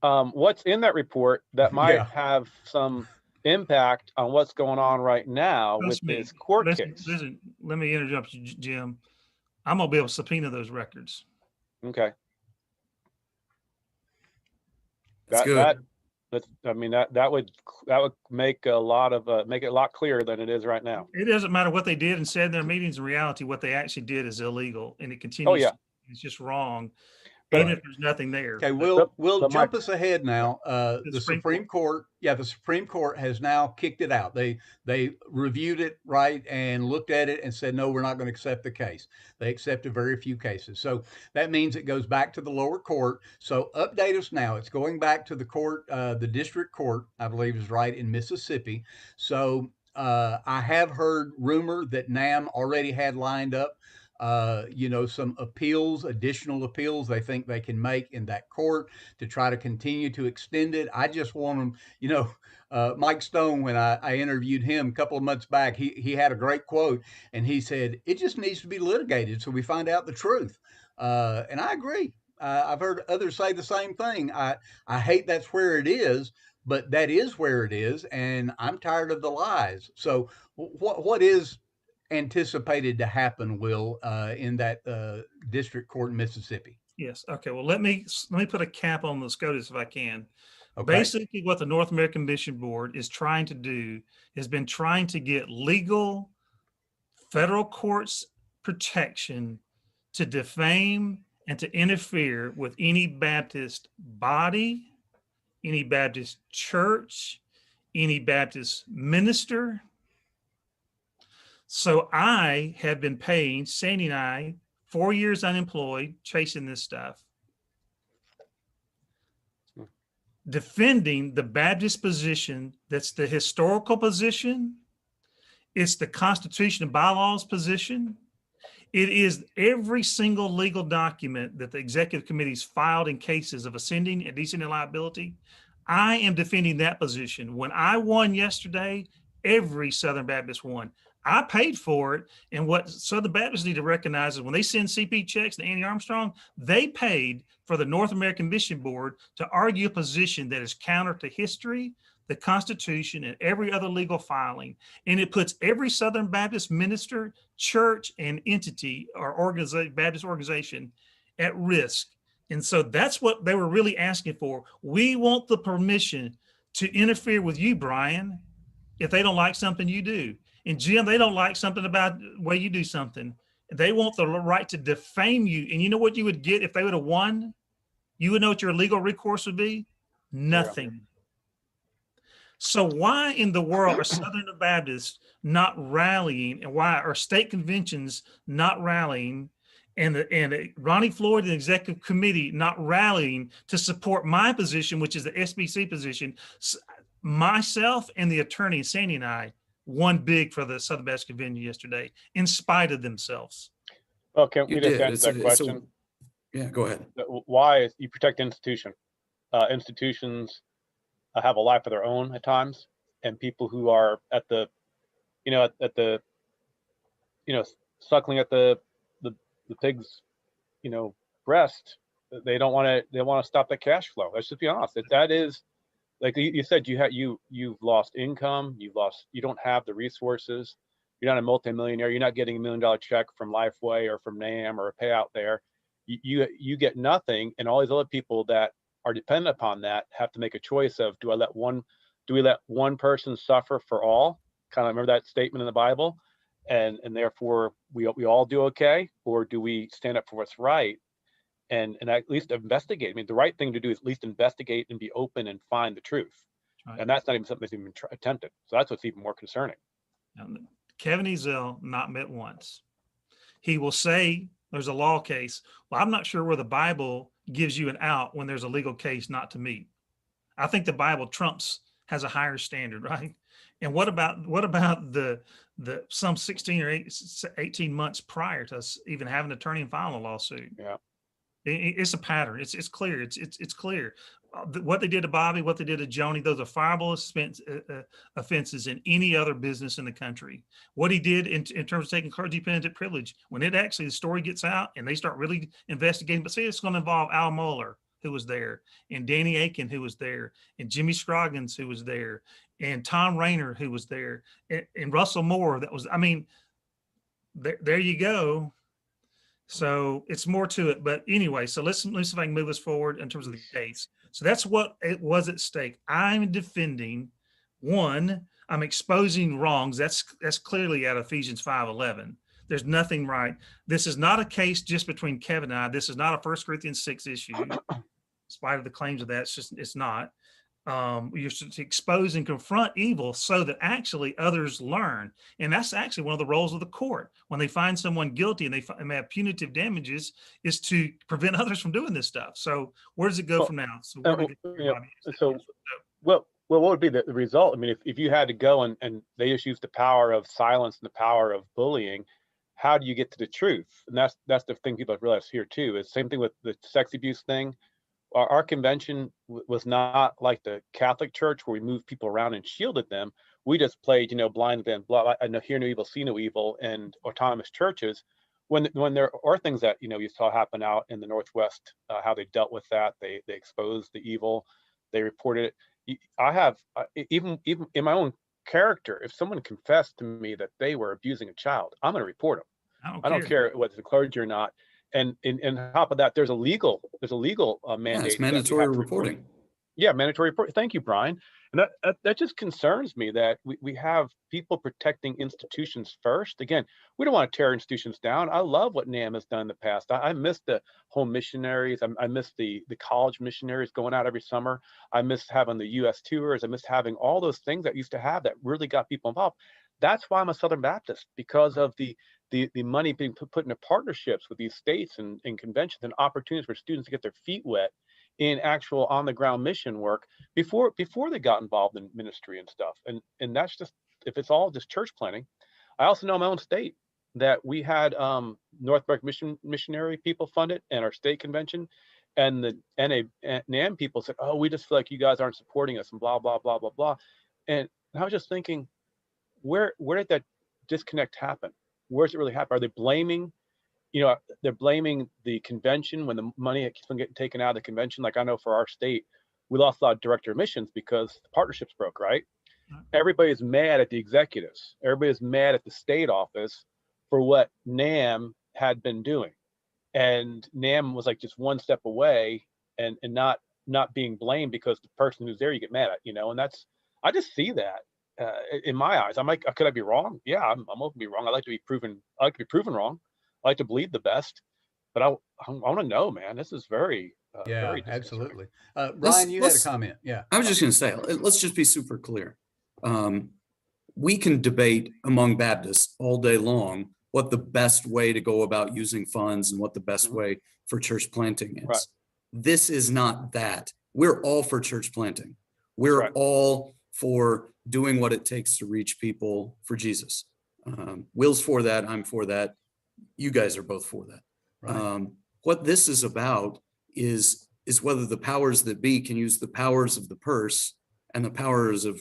what's in that report that might have some impact on what's going on right now with this court case. Listen, let me interrupt you, Jim. I'm gonna be able to subpoena those records. Okay. That's good. That would make it a lot clearer than it is right now. It doesn't matter what they did and said in their meetings. In reality, what they actually did is illegal, and it continues. Oh yeah, it's just wrong. Even if there's nothing there. Okay, we'll jump us ahead now. The Supreme Court, the Supreme Court has now kicked it out. They reviewed it, right, and looked at it and said, no, we're not going to accept the case. They accepted very few cases. So that means it goes back to the lower court. So update us now. It's going back to the court, the district court, I believe is right, in Mississippi. So I have heard rumor that NAM already had lined up some additional appeals they think they can make in that court to try to continue to extend it. I just want them, Mike Stone, when I interviewed him a couple of months back, he had a great quote, and he said, it just needs to be litigated so we find out the truth. And I agree. I've heard others say the same thing. I hate that's where it is, but that is where it is, and I'm tired of the lies. So what is anticipated to happen, Will, in that district court in Mississippi? Yes. Okay. Well, let me put a cap on the SCOTUS if I can. Okay. Basically, what the North American Mission Board is trying to do has been trying to get legal federal courts protection to defame and to interfere with any Baptist body, any Baptist church, any Baptist minister. So I have been paying Sandy and I 4 years unemployed, chasing this stuff, defending the Baptist position that's the historical position. It's the Constitution and bylaws position. It is every single legal document that the executive committee's filed in cases of ascending and descending liability. I am defending that position. When I won yesterday, every Southern Baptist won. I paid for it. And what Southern Baptists need to recognize is when they send CP checks to Annie Armstrong, they paid for the North American Mission Board to argue a position that is counter to history, the Constitution, and every other legal filing. And it puts every Southern Baptist minister, church, and entity or Baptist organization at risk. And so that's what they were really asking for. We want the permission to interfere with you, Brian, if they don't like something you do. And Jim, they don't like something about the way you do something. They want the right to defame you. And you know what you would get if they would have won? You would know what your legal recourse would be? Nothing. Yeah. So why in the world are Southern Baptists not rallying, and why are state conventions not rallying, and Ronnie Floyd and the executive committee not rallying to support my position, which is the SBC position? Myself and the attorney, Sandy and I, won big for the Southern Baptist Convention yesterday, in spite of themselves. Well, can we just answer that question? Yeah, go ahead. Why is you protect the institution? Institutions have a life of their own at times, and people who are at the, suckling at the pig's, breast, they don't want to. They want to stop the cash flow. Let's just be honest. That is, like you said, you've lost income. You don't have the resources. You're not a multimillionaire. You're not getting $1 million check from Lifeway or from NAM or a payout there. You get nothing, and all these other people that are dependent upon that have to make a choice of, do we let one person suffer for all? Kind of remember that statement in the Bible, and therefore we all do okay, or do we stand up for what's right and at least investigate? I mean, the right thing to do is at least investigate and be open and find the truth. Right. And that's not even something that's even attempted. So that's what's even more concerning. Kevin Ezell not met once. He will say there's a law case. Well, I'm not sure where the Bible gives you an out when there's a legal case not to meet. I think the Bible has a higher standard, right? And what about the some 16 or 18 months prior to us even having an attorney and filing a lawsuit? Yeah. It's a pattern. It's clear. It's clear. What they did to Bobby, what they did to Joni, those are fireable offenses in any other business in the country. What he did in terms of taking clergy penitent privilege, when the story gets out and they start really investigating, but see, it's going to involve Al Mohler, who was there, and Danny Aiken, who was there, and Jimmy Scroggins, who was there, and Tom Rayner, who was there, and Russell Moore. There you go. So it's more to it, but anyway, so let's see if I can move us forward in terms of the case. So that's what it was at stake. I'm defending, one, I'm exposing wrongs. That's clearly out of Ephesians 5:11. There's nothing right. This is not a case just between Kevin and I. This is not a 1 Corinthians 6 issue, in spite of the claims of that. It's not. You're to expose and confront evil so that actually others learn. And that's actually one of the roles of the court. When they find someone guilty and they have punitive damages, is to prevent others from doing this stuff. So where does it go from now? So what would be the result? I mean, if you had to go and they just use the power of silence and the power of bullying, how do you get to the truth? And that's the thing people have realized here too. Is same thing with the sex abuse thing. Our convention was not like the Catholic Church where we moved people around and shielded them. We just played, blind man, hear no evil, see no evil, and autonomous churches. When there are things that you saw happen out in the Northwest, how they dealt with that, they exposed the evil, they reported it. I have even in my own character, if someone confessed to me that they were abusing a child, I'm going to report them. I don't care whether it's the clergy or not. And on top of that, there's a legal mandate. Yeah, it's mandatory reporting. Yeah, mandatory report. Thank you, Brian. And that just concerns me that we have people protecting institutions first. Again, we don't want to tear institutions down. I love what NAM has done in the past. I miss the home missionaries. I miss the college missionaries going out every summer. I miss having the U.S. tours. I miss having all those things that used to have that really got people involved. That's why I'm a Southern Baptist, because of the money being put into partnerships with these states and conventions and opportunities for students to get their feet wet in actual on the ground mission work before they got involved in ministry and stuff. And that's just, if it's all just church planning. I also know in my own state that we had North American missionary people funded and our state convention, and the NAM people said, oh, we just feel like you guys aren't supporting us and blah blah blah blah blah. And I was just thinking, where did that disconnect happen? Where's it really happen? Are they blaming, they're blaming the convention when the money keeps on getting taken out of the convention? Like, I know for our state, we lost a lot of director of missions because the partnerships broke, right? Everybody's mad at the executives. Everybody's mad at the state office for what NAM had been doing. And NAM was like just one step away and not being blamed because the person who's there you get mad at, and that's, I just see that in my eyes. I'm like, could I be wrong? Yeah, I'm open to be wrong. I like to be proven wrong. I like to believe the best, but I want to know, man. This is very, very absolutely. Brian, you had a comment. Yeah, I was just going to say, let's just be super clear. We can debate among Baptists all day long what the best way to go about using funds and what the best way for church planting is. Right. This is not that. We're all for church planting. We're all for doing what it takes to reach people for Jesus. Will's for that. I'm for that. You guys are both for that. Right. What this is about is whether the powers that be can use the powers of the purse and the powers of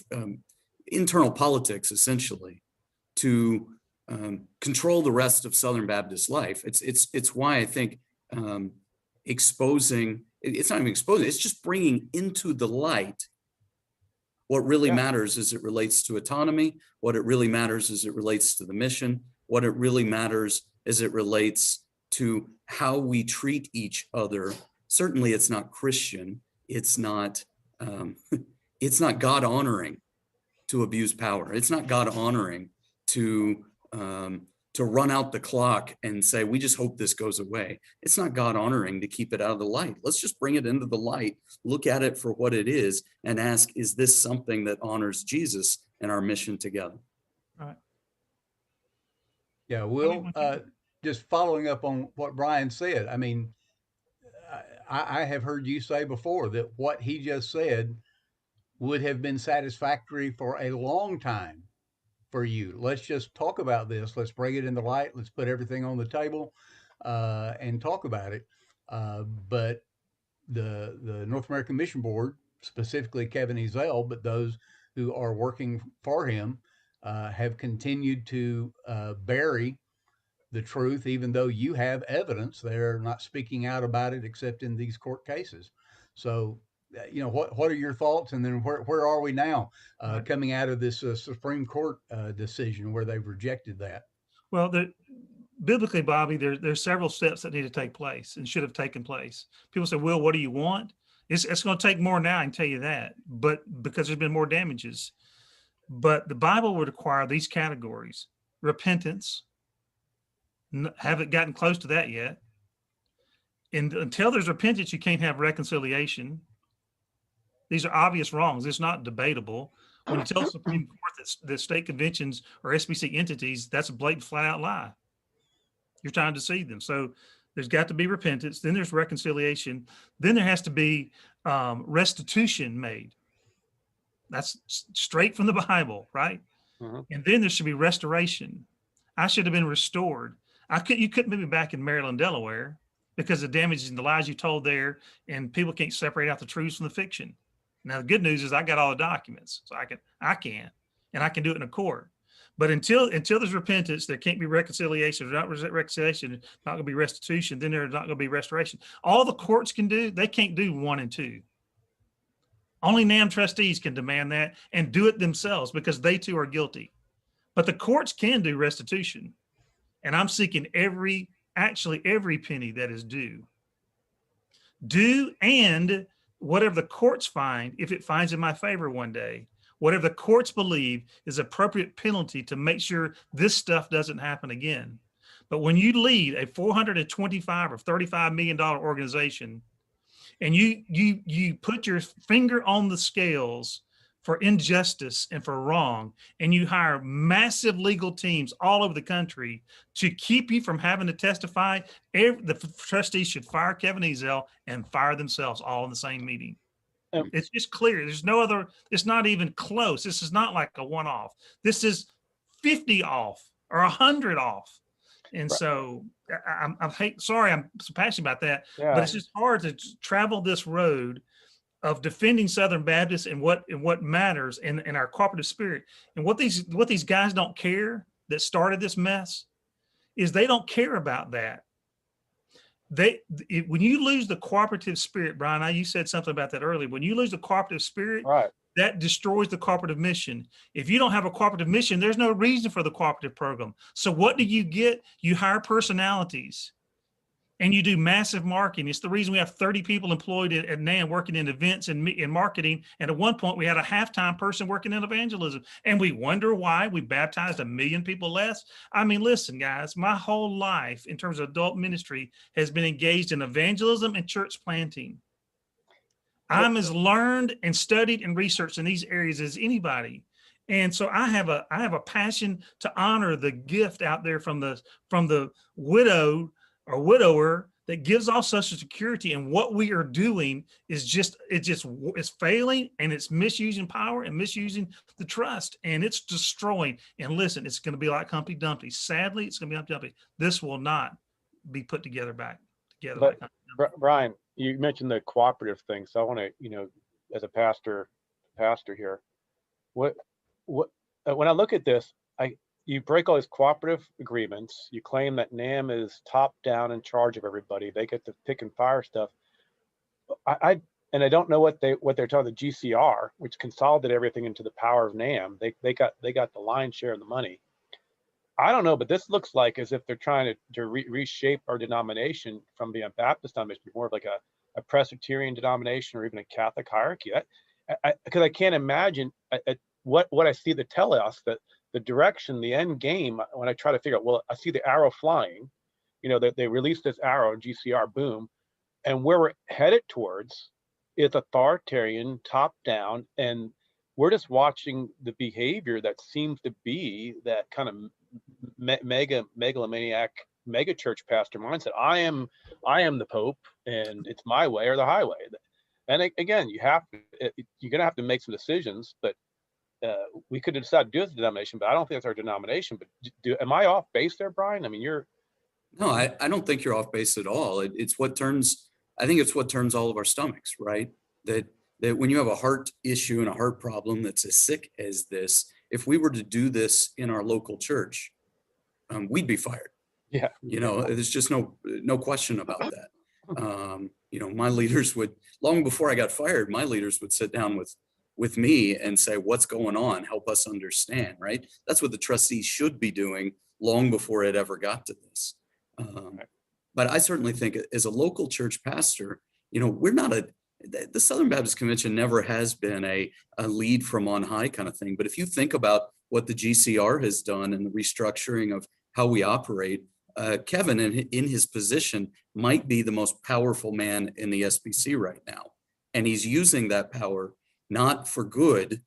internal politics, essentially, to control the rest of Southern Baptist life. It's why I think exposing, it's not even exposing, it's just bringing into the light what really matters as it relates to autonomy, what it really matters as it relates to the mission, what it really matters as it relates to how we treat each other. Certainly it's not Christian, it's not God honoring to abuse power. It's not God honoring to run out the clock and say, we just hope this goes away. It's not God honoring to keep it out of the light. Let's just bring it into the light, look at it for what it is, and ask, is this something that honors Jesus and our mission together? All right. Yeah, Will, just following up on what Brian said, I mean, I have heard you say before that what he just said would have been satisfactory for a long time for you. Let's just talk about this. Let's bring it in the light. Let's put everything on the table and talk about it. But the North American Mission Board, specifically Kevin Ezell, but those who are working for him, have continued to bury the truth, even though you have evidence. They're not speaking out about it except in these court cases. So, what are your thoughts? And then where are we now coming out of this Supreme Court decision where they've rejected that? Well, biblically, Bobby, there's several steps that need to take place and should have taken place. People say, Will, what do you want? It's going to take more now, I can tell you that, but because there's been more damages. But the Bible would require these categories: repentance. Haven't gotten close to that yet. And until there's repentance, you can't have reconciliation. These are obvious wrongs. It's not debatable. When you tell the Supreme Court that the state conventions are SBC entities, that's a blatant, flat out lie. You're trying to deceive them. So there's got to be repentance. Then there's reconciliation. Then there has to be restitution made. That's straight from the Bible, right? Mm-hmm. And then there should be restoration. I should have been restored. You couldn't move me back in Maryland, Delaware, because the damages and the lies you told there, and people can't separate out the truths from the fiction. Now, the good news is I got all the documents, so I can, and I can do it in a court. But until there's repentance, there can't be reconciliation. There's not reconciliation, there's not going to be restitution. Then there's not going to be restoration. All the courts can do, they can't do 1 and 2. Only NAM trustees can demand that and do it themselves because they too are guilty. But the courts can do restitution. And I'm seeking every penny that is due. And whatever the courts find, if it finds in my favor one day, whatever the courts believe is appropriate penalty to make sure this stuff doesn't happen again. But when you lead a $425 or $35 million organization, and you put your finger on the scales for injustice and for wrong, and you hire massive legal teams all over the country to keep you from having to testify, the trustees should fire Kevin Ezell and fire themselves all in the same meeting. It's just clear. There's no other, it's not even close. This is not like a one-off. This is 50 off or 100 off. And so I'm sorry, I'm so passionate about that, but it's just hard to travel this road of defending Southern Baptists and what matters in our cooperative spirit. And what these guys don't care that started this mess is they don't care about that. When you lose the cooperative spirit, Brian, you said something about that earlier. When you lose the cooperative spirit, right, that destroys the cooperative mission. If you don't have a cooperative mission, there's no reason for the cooperative program. So what do you get? You hire personalities and you do massive marketing. It's the reason we have 30 people employed at NAM working in events and in marketing. And at one point we had a half-time person working in evangelism, and we wonder why we baptized 1 million people less. I mean, listen, guys, my whole life in terms of adult ministry has been engaged in evangelism and church planting. I'm as learned and studied and researched in these areas as anybody. And so I have a passion to honor the gift out there from the widow or widower that gives off Social Security. And what we are doing is it's failing, and it's misusing power and misusing the trust, and it's destroying. And listen, it's going to be like Humpty Dumpty. Sadly, it's going to be Humpty Dumpty. This will not be put together back together. But like Brian, you mentioned the cooperative thing. So I want to, as a pastor here, when I look at this, you break all these cooperative agreements. You claim that NAM is top down in charge of everybody. They get to pick and fire stuff. I don't know what they're talking, the GCR, which consolidated everything into the power of NAM. They got the lion's share of the money. I don't know, but this looks like as if they're trying to reshape our denomination from being a Baptist denomination, more of like a Presbyterian denomination or even a Catholic hierarchy. Because I can't imagine what I see that tell us that the direction, the end game, when I try to figure out, well, I see the arrow flying, they released this arrow, GCR, boom, and where we're headed towards is authoritarian, top down, and we're just watching the behavior that seems to be that kind of megalomaniac mega church pastor mindset. I am the Pope, and it's my way or the highway. And again, you're gonna have to make some decisions, but we could decide to do it as a denomination, but I don't think that's our denomination. But am I off base there, Brian? I mean, No, I don't think you're off base at all. I think it's what turns all of our stomachs, right? That when you have a heart issue and a heart problem that's as sick as this, if we were to do this in our local church, we'd be fired. Yeah. There's just no question about that. My leaders would, long before I got fired, my leaders would sit down with me and say, what's going on? Help us understand, right? That's what the trustees should be doing long before it ever got to this. But I certainly think as a local church pastor, we're not the Southern Baptist Convention never has been a lead from on high kind of thing. But if you think about what the GCR has done and the restructuring of how we operate, Kevin in his position might be the most powerful man in the SBC right now. And he's using that power not for good,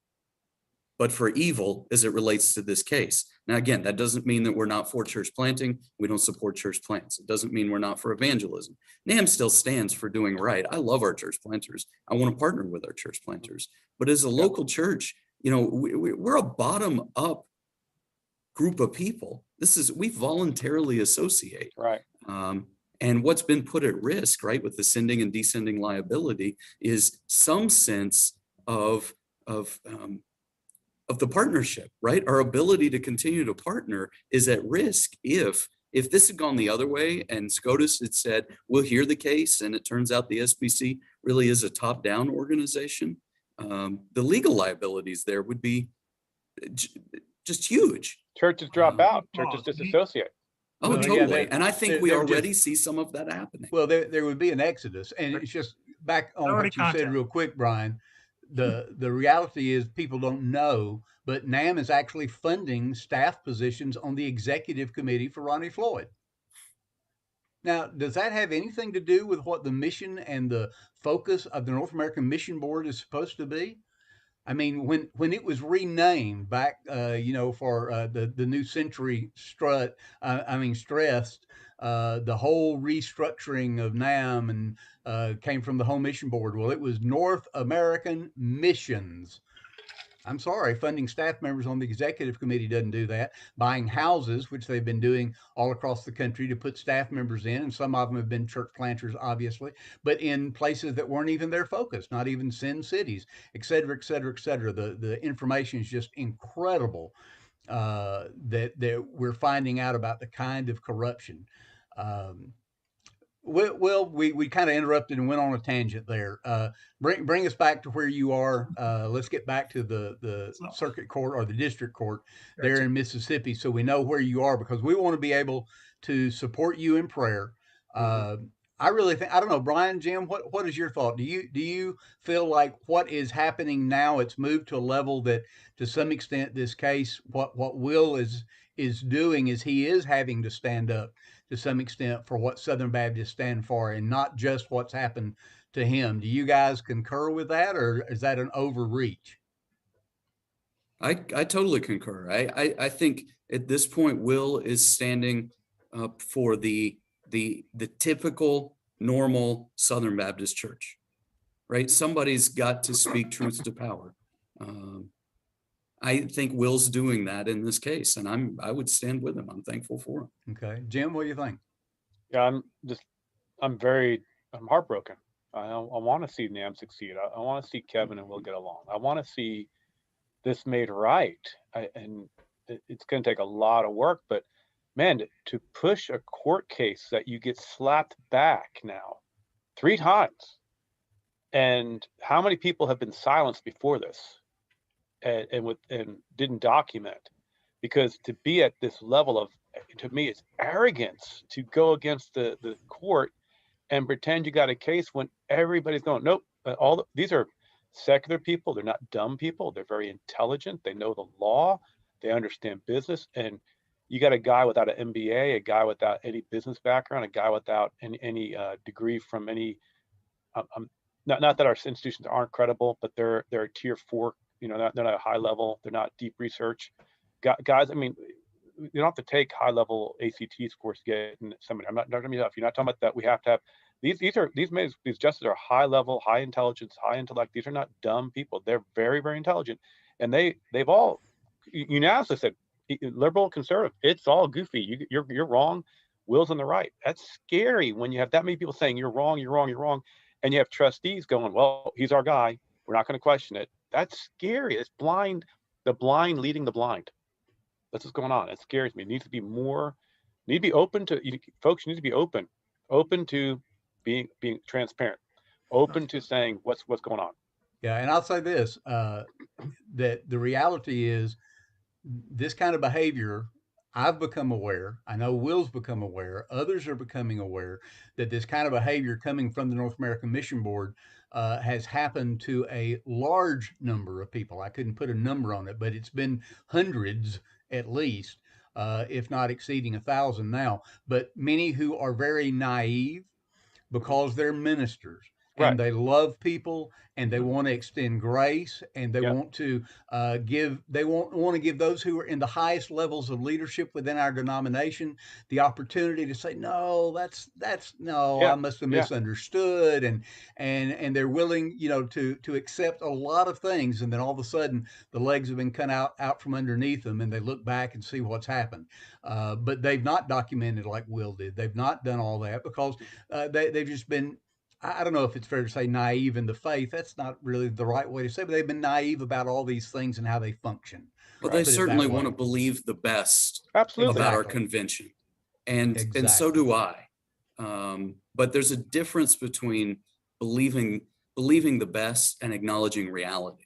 but for evil as it relates to this case. Now, again, that doesn't mean that we're not for church planting. We don't support church plants. It doesn't mean we're not for evangelism. NAM still stands for doing right. I love our church planters. I want to partner with our church planters. But as a local church, we're a bottom-up group of people. We voluntarily associate. Right. And what's been put at risk, right, with the ascending and descending liability is some sense of the partnership, right? Our ability to continue to partner is at risk if this had gone the other way and SCOTUS had said, we'll hear the case, and it turns out the SBC really is a top-down organization, the legal liabilities there would be just huge. Churches drop out, churches disassociate. Oh, totally. And I think we already see some of that happening. Well, there would be an exodus, and it's just back on Already what you said contacted. real quick, Brian, the reality is people don't know, but NAM is actually funding staff positions on the executive committee for Ronnie Floyd. Now, does that have anything to do with what the mission and the focus of the North American Mission Board is supposed to be? I mean, when it was renamed back, for the new century stressed the whole restructuring of NAM and came from the Home Mission Board. Well, it was North American Missions. I'm sorry, funding staff members on the executive committee doesn't do that. Buying houses, which they've been doing all across the country to put staff members in, and some of them have been church planters, obviously, but in places that weren't even their focus, not even sin cities, et cetera, et cetera, et cetera. The information is just incredible that we're finding out about the kind of corruption. Um, we kind of interrupted and went on a tangent there. Bring us back to where you are. Let's get back to the So, circuit court or the district court there gotcha. in Mississippi, so we know where you are, because we want to be able to support you in prayer. Mhm. I really think, I don't know, Brian, Jim, what is your thought? Do you feel like what is happening now, it's moved to a level that to some extent this case, what Will is doing is he is having to stand up to some extent for what Southern Baptists stand for, and not just what's happened to him. Do you guys concur with that, or is that an overreach? I totally concur. I think at this point, Will is standing up for the typical normal Southern Baptist church, right? Somebody's got to speak truth to power. I think Will's doing that in this case, and I would stand with him. I'm thankful for him. Okay, Jim, what do you think? Yeah, I'm heartbroken. I want to see NAM succeed. I want to see Kevin and Will get along. I want to see this made right. And it's going to take a lot of work, but man, to push a court case that you get slapped back now 3 times, and how many people have been silenced before this and didn't document, because to be at this level of, to me, it's arrogance to go against the court and pretend you got a case when everybody's going, nope. These are secular people. They're not dumb people. They're very intelligent. They know the law. They understand business. And you got a guy without an MBA, a guy without any business background, a guy without any degree from any. Not that our institutions aren't credible, but they're a tier 4. They're not a high level. They're not deep research guys. I mean, you don't have to take high level ACT scores to get in seminary. I'm not talking about, if you're not talking about that, we have to have these justices are high level, high intelligence, high intellect. These are not dumb people. They're very, very intelligent, and they've all unanimously said, liberal, conservative, it's all goofy. You're wrong. Will's on the right. That's scary when you have that many people saying you're wrong, you're wrong, you're wrong, and you have trustees going, well, he's our guy. We're not going to question it. That's scary. It's blind. The blind leading the blind. That's what's going on. It scares me. It needs to be more. Need to be open to folks. You need to be open to being transparent, open to saying what's going on. Yeah, and I'll say this: that the reality is this kind of behavior. I've become aware. I know Will's become aware. Others are becoming aware that this kind of behavior coming from the North American Mission Board has happened to a large number of people. I couldn't put a number on it, but it's been hundreds at least, if not exceeding 1,000 now. But many who are very naive because they're ministers Right. and they love people and they want to extend grace and they want to give those who are in the highest levels of leadership within our denomination the opportunity to say, no, that's no, I must have misunderstood, and they're willing, to accept a lot of things, and then all of a sudden the legs have been cut out from underneath them, and they look back and see what's happened. But they've not documented like Will did. They've not done all that because they've just been, I don't know if it's fair to say naive in the faith. That's not really the right way to say, but they've been naive about all these things and how they function. Well, they certainly want to believe the best about our convention. And so do I. But there's a difference between believing the best and acknowledging reality.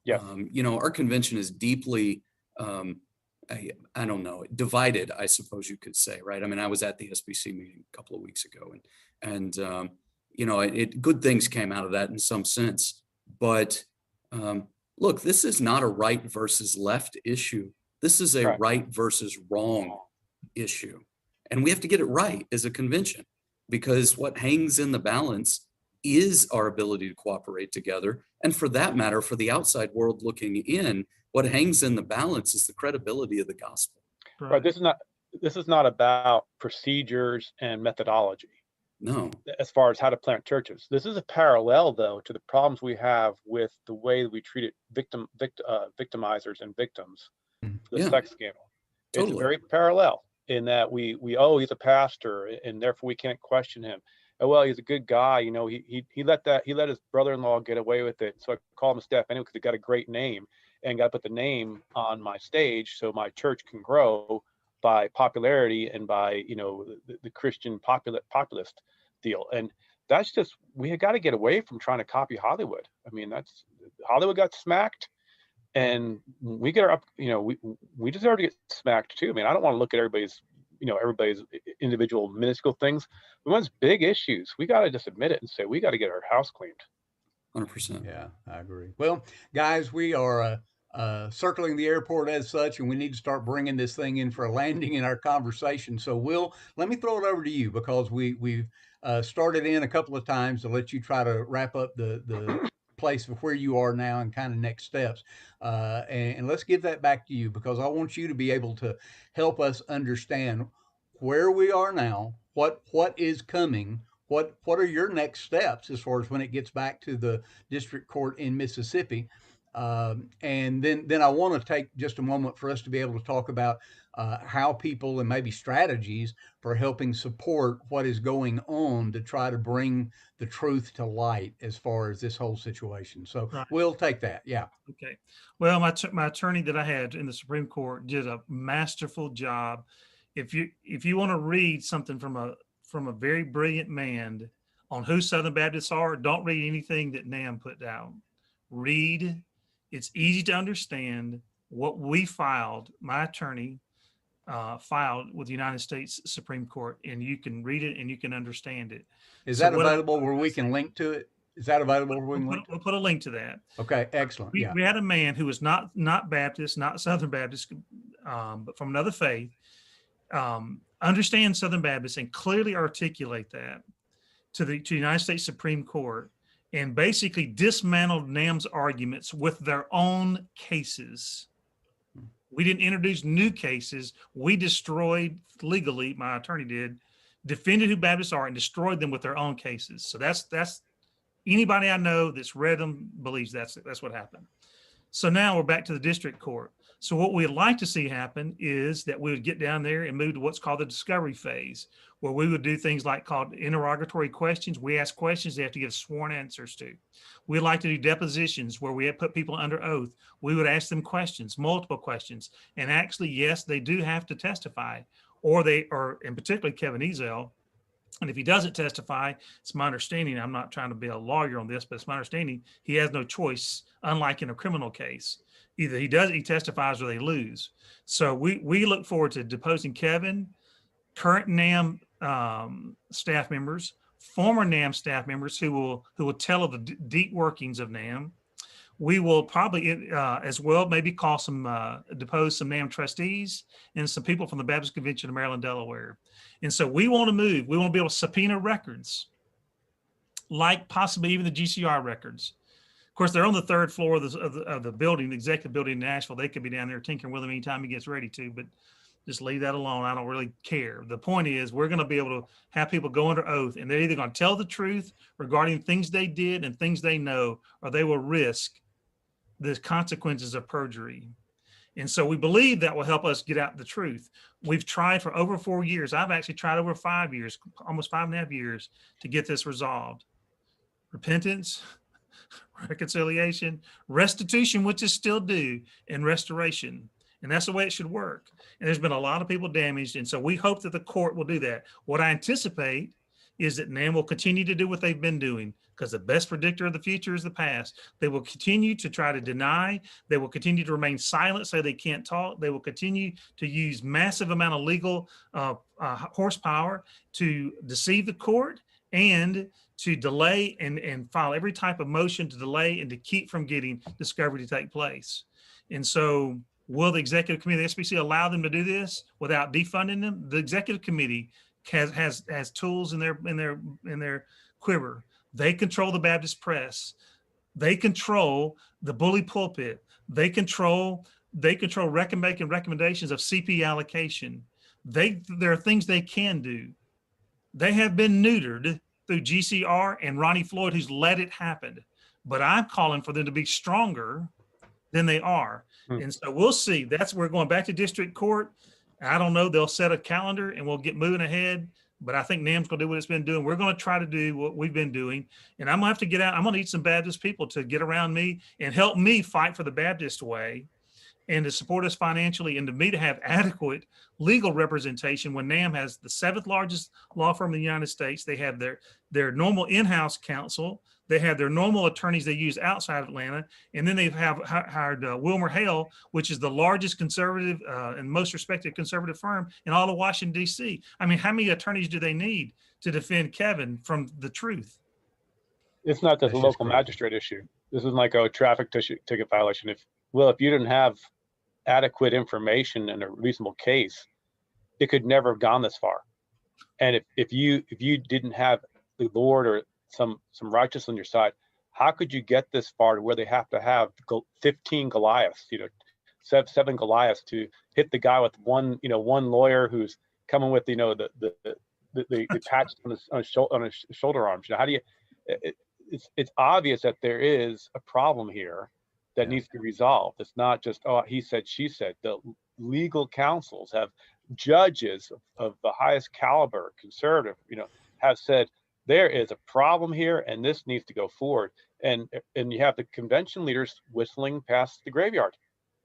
Yeah. Our convention is deeply, I don't know, divided, I suppose you could say, right? I mean, I was at the SBC meeting a couple of weeks ago, and good things came out of that in some sense. But look, this is not a right versus left issue. This is a right versus wrong issue. And we have to get it right as a convention, because what hangs in the balance is our ability to cooperate together. And for that matter, for the outside world looking in, what hangs in the balance is the credibility of the gospel. Right. This is not about procedures and methodology. No. As far as how to plant churches. This is a parallel, though, to the problems we have with the way that we treated victimizers and victims for the sex scandal. Totally. It's very parallel in that we he's a pastor and therefore we can't question him. Oh, well, he's a good guy, he let his brother-in-law get away with it. So I call him Steph anyway because he got a great name and got to put the name on my stage so my church can grow by popularity and by the Christian populist deal. And that's just, we got to get away from trying to copy Hollywood. I mean, that's Hollywood got smacked, and we get we deserve to get smacked too. I mean, I don't want to look at everybody's individual minuscule things. We want big issues. We got to just admit it and say we got to get our house cleaned. 100%. Yeah, I agree. Well, guys, we are circling the airport as such, and we need to start bringing this thing in for a landing in our conversation. So, Will, let me throw it over to you, because we've started in a couple of times to let you try to wrap up the place of where you are now and kind of next steps. And let's give that back to you, because I want you to be able to help us understand where we are now, what is coming, what are your next steps as far as when it gets back to the district court in Mississippi. And then I want to take just a moment for us to be able to talk about how people and maybe strategies for helping support what is going on to try to bring the truth to light as far as this whole situation. So we'll take that. Yeah. Okay. Well, my attorney that I had in the Supreme Court did a masterful job. If you want to read something from a very brilliant man on who Southern Baptists are, don't read anything that NAM put down. Read. It's easy to understand what we filed. My attorney filed with the United States Supreme Court, and you can read it and you can understand it. Is that available where we can link to it? Is that available where we can link? We'll put a link to that. Okay, excellent. We had a man who was not Baptist, not Southern Baptist, but from another faith, understand Southern Baptist and clearly articulate that to the United States Supreme Court, and basically dismantled NAM's arguments with their own cases. We didn't introduce new cases. We destroyed legally, my attorney did, defended who Baptists are and destroyed them with their own cases. So that's anybody I know that's read them believes that's what happened. So now we're back to the district court. So what we'd like to see happen is that we would get down there and move to what's called the discovery phase, where we would do things like called interrogatory questions. We ask questions they have to give sworn answers to. We'd like to do depositions where we have put people under oath. We would ask them questions, multiple questions. And actually, yes, they do have to testify, or and particularly Kevin Ezel. And if he doesn't testify, it's my understanding, I'm not trying to be a lawyer on this, but it's my understanding he has no choice, unlike in a criminal case. Either he testifies, or they lose. So we look forward to deposing Kevin, current NAM staff members, former NAM staff members who will tell of the deep workings of NAM. We will probably as well maybe depose some NAM trustees and some people from the Baptist Convention of Maryland, Delaware. And so we want to move. We want to be able to subpoena records, like possibly even the GCR records. Of course, they're on the third floor of the building, the executive building in Nashville. They could be down there tinkering with them anytime he gets ready to, but just leave that alone. I don't really care. The point is, we're going to be able to have people go under oath, and they're either going to tell the truth regarding things they did and things they know, or they will risk the consequences of perjury. And so we believe that will help us get out the truth. We've tried for over 4 years. I've actually tried over 5 years, almost 5.5 years, to get this resolved. Repentance, reconciliation, restitution, which is still due, and restoration. And that's the way it should work. And there's been a lot of people damaged. And so we hope that the court will do that. What I anticipate is that NAM will continue to do what they've been doing, because the best predictor of the future is the past. They will continue to try to deny. They will continue to remain silent, so they can't talk. They will continue to use massive amount of legal horsepower to deceive the court and to delay and file every type of motion to delay and to keep from getting discovery to take place. And so will the executive committee of the SBC allow them to do this without defunding them? The executive committee has tools in their quiver. They control the Baptist press. They control the bully pulpit. They control making recommendations of CP allocation. There are things they can do. They have been neutered through GCR and Ronnie Floyd, who's let it happen. But I'm calling for them to be stronger than they are. And so we'll see. We're going back to district court. I don't know. They'll set a calendar and we'll get moving ahead. But I think NAM's going to do what it's been doing. We're going to try to do what we've been doing. And I'm going to have to get out. I'm going to need some Baptist people to get around me and help me fight for the Baptist way, and to support us financially, and to me to have adequate legal representation when NAM has the 7th largest law firm in the United States. They have their normal in-house counsel. They have their normal attorneys they use outside of Atlanta. And then they have hired Wilmer Hale, which is the largest conservative and most respected conservative firm in all of Washington, D.C. I mean, how many attorneys do they need to defend Kevin from the truth? It's not just a local magistrate issue. This is like a traffic ticket violation. If you didn't have adequate information in a reasonable case, it could never have gone this far. And if you didn't have the Lord or some righteousness on your side, how could you get this far to where they have to have 15 Goliaths, 7 Goliaths to hit the guy with one lawyer who's coming with the patch on his shoulder arms? How do you? It's obvious that there is a problem here that needs to be resolved. It's not just, oh, he said, she said. The legal counsels have judges of the highest caliber, conservative, have said there is a problem here and this needs to go forward. And you have the convention leaders whistling past the graveyard.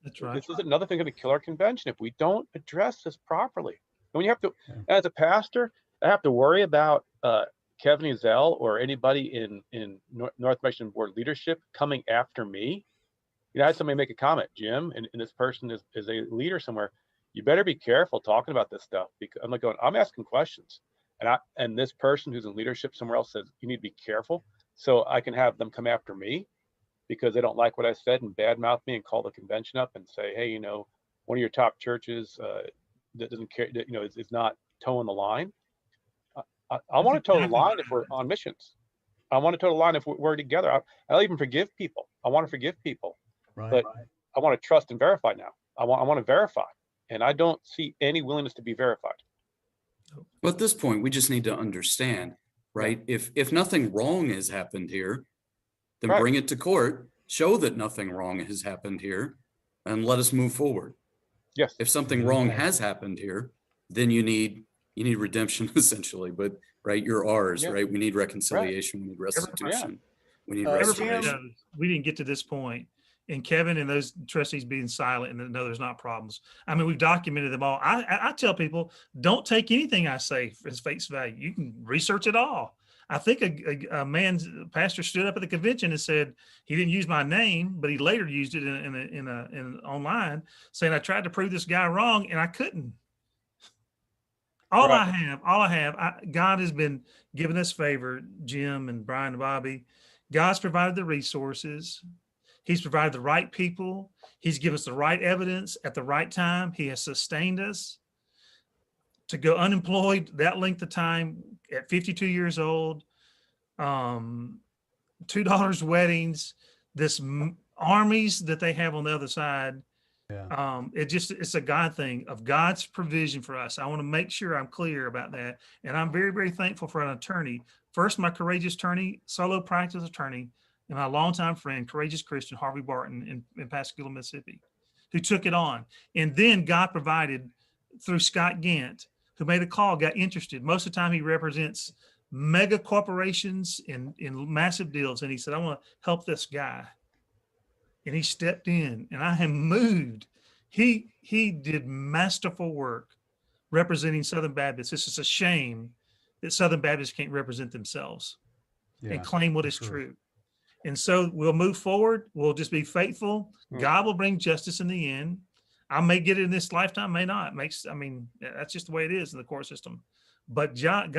That's right. This is another thing going to kill our convention if we don't address this properly. And when you have to, as a pastor, I have to worry about Kevin Ezell or anybody in North Michigan Board leadership coming after me. I had somebody make a comment, Jim, and this person is a leader somewhere. You better be careful talking about this stuff, because I'm asking questions, and this person who's in leadership somewhere else says you need to be careful, so I can have them come after me because they don't like what I said and badmouth me and call the convention up and say, hey, one of your top churches that doesn't care, is not towing the line. I want to toe the line if we're on missions. I want to toe the line if we're together. I'll even forgive people. I want to forgive people. Right. But I want to trust and verify now. I want to verify, and I don't see any willingness to be verified. Well, at this point, we just need to understand, right? If nothing wrong has happened here, then bring it to court, show that nothing wrong has happened here, and let us move forward. Yes. If something wrong has happened here, then you need redemption essentially. But you're ours, right? We need reconciliation. We need restitution. We need restoration. We didn't get to this point. And Kevin and those trustees being silent and know there's not problems. I mean, we've documented them all. I tell people, don't take anything I say as face value. You can research it all. I think a pastor stood up at the convention and said he didn't use my name, but he later used it in online, saying I tried to prove this guy wrong and I couldn't. All I have, God has been giving us favor, Jim and Brian and Bobby. God's provided the resources. He's provided the right people. He's given us the right evidence at the right time. He has sustained us. To go unemployed that length of time at 52 years old, $2 weddings, this armies that they have on the other side. It's a God thing of God's provision for us. I want to make sure I'm clear about that. And I'm very, very thankful for an attorney. First, my courageous attorney, solo practice attorney, and my longtime friend, courageous Christian, Harvey Barton in Pascagoula, Mississippi, who took it on. And then God provided through Scott Gant, who made a call, got interested. Most of the time he represents mega corporations in massive deals. And he said, I want to help this guy. And he stepped in, and I am moved. He did masterful work representing Southern Baptists. This is a shame that Southern Baptists can't represent themselves and claim what is true. And so we'll move forward. We'll just be faithful. God will bring justice in the end. I may get it in this lifetime, may not. That's just the way it is in the court system. But God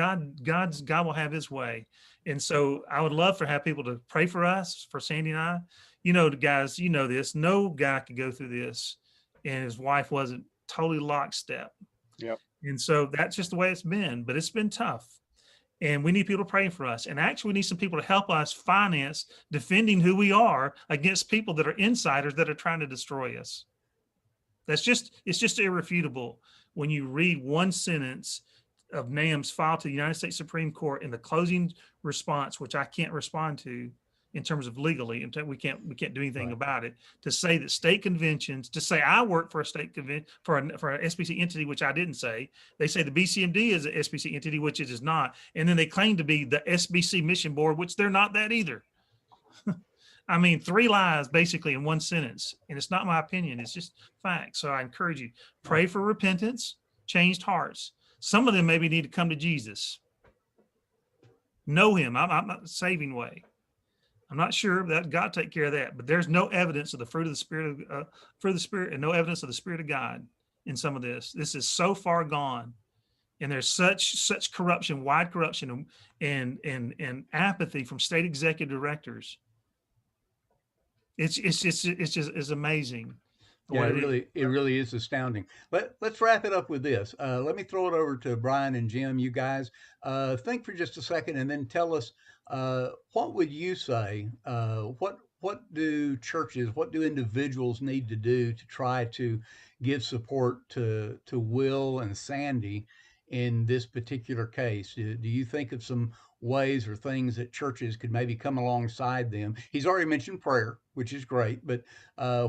will have his way. And so I would love to have people to pray for us, for Sandy and I. Guys, this, no guy could go through this and his wife wasn't totally lockstep. Yep. And so that's just the way it's been, but it's been tough. And we need people praying for us. And actually, we need some people to help us finance defending who we are against people that are insiders that are trying to destroy us. It's just irrefutable when you read one sentence of NAM's file to the United States Supreme Court in the closing response, which I can't respond to in terms of legally, we can't do anything about it, to say that state conventions, to say I work for a state convention, for an SBC entity, which I didn't say. They say the BCMD is an SBC entity, which it is not. And then they claim to be the SBC mission board, which they're not that either. I mean, 3 lies basically in one sentence, and it's not my opinion, it's just fact. So I encourage you, pray for repentance, changed hearts. Some of them maybe need to come to Jesus. Know him. I'm not the saving way. I'm not sure that God take care of that, but there's no evidence of the fruit of the Spirit, and no evidence of the Spirit of God in some of this. This is so far gone, and there's such corruption, wide corruption, and apathy from state executive directors. It's amazing. Yeah, it really is astounding. Let's wrap it up with this. Let me throw it over to Brian and Jim. You guys think for just a second, and then tell us what would you say? What do churches, what do individuals need to do to try to give support to Will and Sandy in this particular case? Do you think of some ways or things that churches could maybe come alongside them? He's already mentioned prayer, which is great, but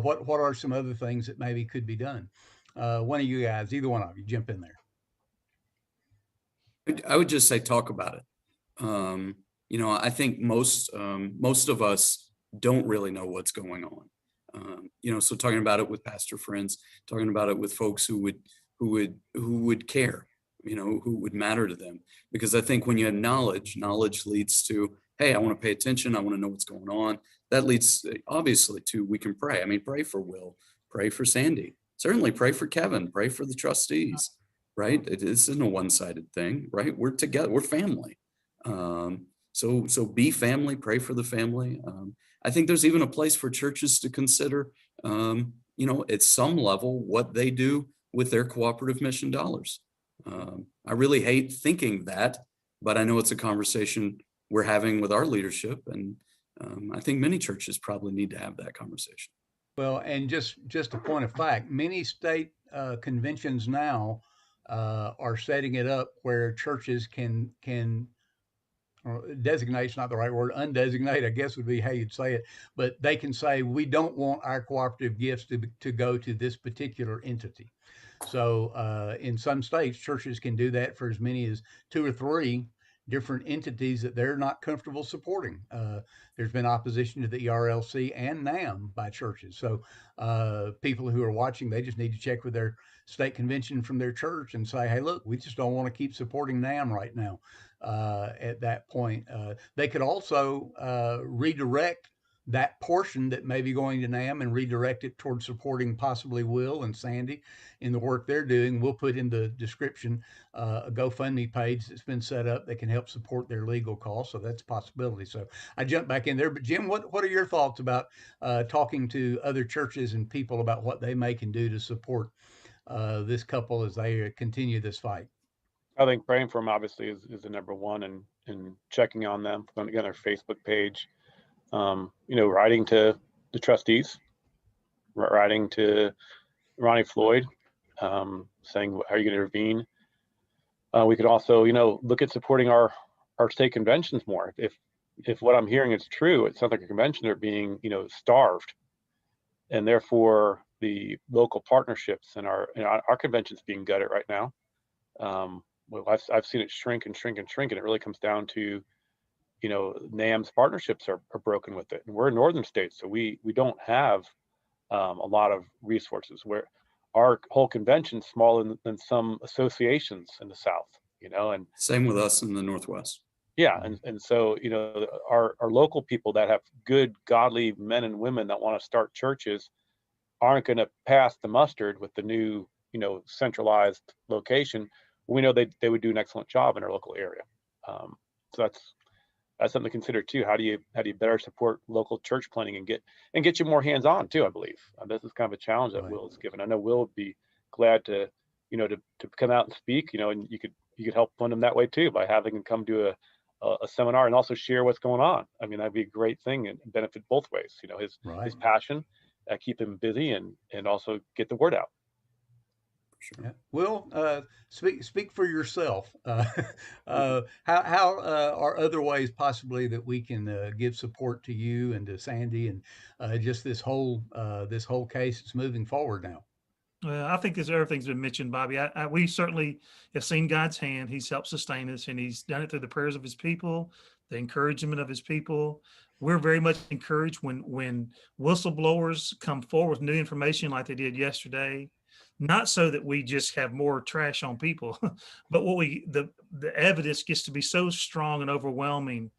what are some other things that maybe could be done? One of you guys, either one of you, jump in there. I would just say talk about it. I think most of us don't really know what's going on. So talking about it with pastor friends, talking about it with folks who would care, who would matter to them. Because I think when you have knowledge leads to, hey, I want to pay attention. I want to know what's going on. That leads obviously to, we can pray. Pray for Will, pray for Sandy, certainly pray for Kevin, pray for the trustees, right? This isn't a one-sided thing, right? We're together, we're family. So be family, pray for the family. I think there's even a place for churches to consider, at some level, what they do with their cooperative mission dollars. I really hate thinking that, but I know it's a conversation we're having with our leadership, and I think many churches probably need to have that conversation. Well, and just a point of fact, many state conventions now are setting it up where churches can designate's not the right word, undesignate, I guess would be how you'd say it, but they can say, we don't want our cooperative gifts to go to this particular entity. So in some states, churches can do that for as many as 2 or 3 different entities that they're not comfortable supporting. There's been opposition to the ERLC and NAM by churches. So people who are watching, they just need to check with their state convention from their church and say, hey, look, we just don't want to keep supporting NAM right now. At that point, they could also redirect that portion that may be going to NAM and redirect it towards supporting possibly Will and Sandy in the work they're doing. We'll put in the description a GoFundMe page that's been set up that can help support their legal costs. So that's a possibility. So I jumped back in there. But Jim, what are your thoughts about talking to other churches and people about what they may can do to support this couple as they continue this fight? I think praying for them obviously is the number one, and checking on them, putting together their Facebook page. Writing to the trustees, writing to Ronnie Floyd, saying, how are you going to intervene? We could also, look at supporting our state conventions more. If what I'm hearing is true, it sounds like a convention are being, starved, and therefore the local partnerships and our conventions being gutted right now. I've seen it shrink and shrink and shrink, and it really comes down to, NAM's partnerships are broken with it. And we're a northern state, so we don't have a lot of resources, where our whole convention's smaller than some associations in the South, and same with us in the Northwest. Yeah. And so, our local people that have good, godly men and women that want to start churches, aren't going to pass the mustard with the new, centralized location. We know they would do an excellent job in our local area. So that's something to consider too. How do you better support local church planting and get you more hands on too? I believe this is kind of a challenge that Will is given. I know Will would be glad to to come out and speak. And you could help fund him that way too by having him come to a seminar and also share what's going on. I mean, that'd be a great thing and benefit both ways. His passion, keep him busy and also get the word out. Sure. Yeah. Well, speak for yourself. How are other ways possibly that we can give support to you and to Sandy and just this whole case that's moving forward now? Well, I think everything's been mentioned, Bobby. We certainly have seen God's hand. He's helped sustain us, and He's done it through the prayers of His people, the encouragement of His people. We're very much encouraged when whistleblowers come forward with new information like they did yesterday. Not so that we just have more trash on people, but the evidence gets to be so strong and overwhelming,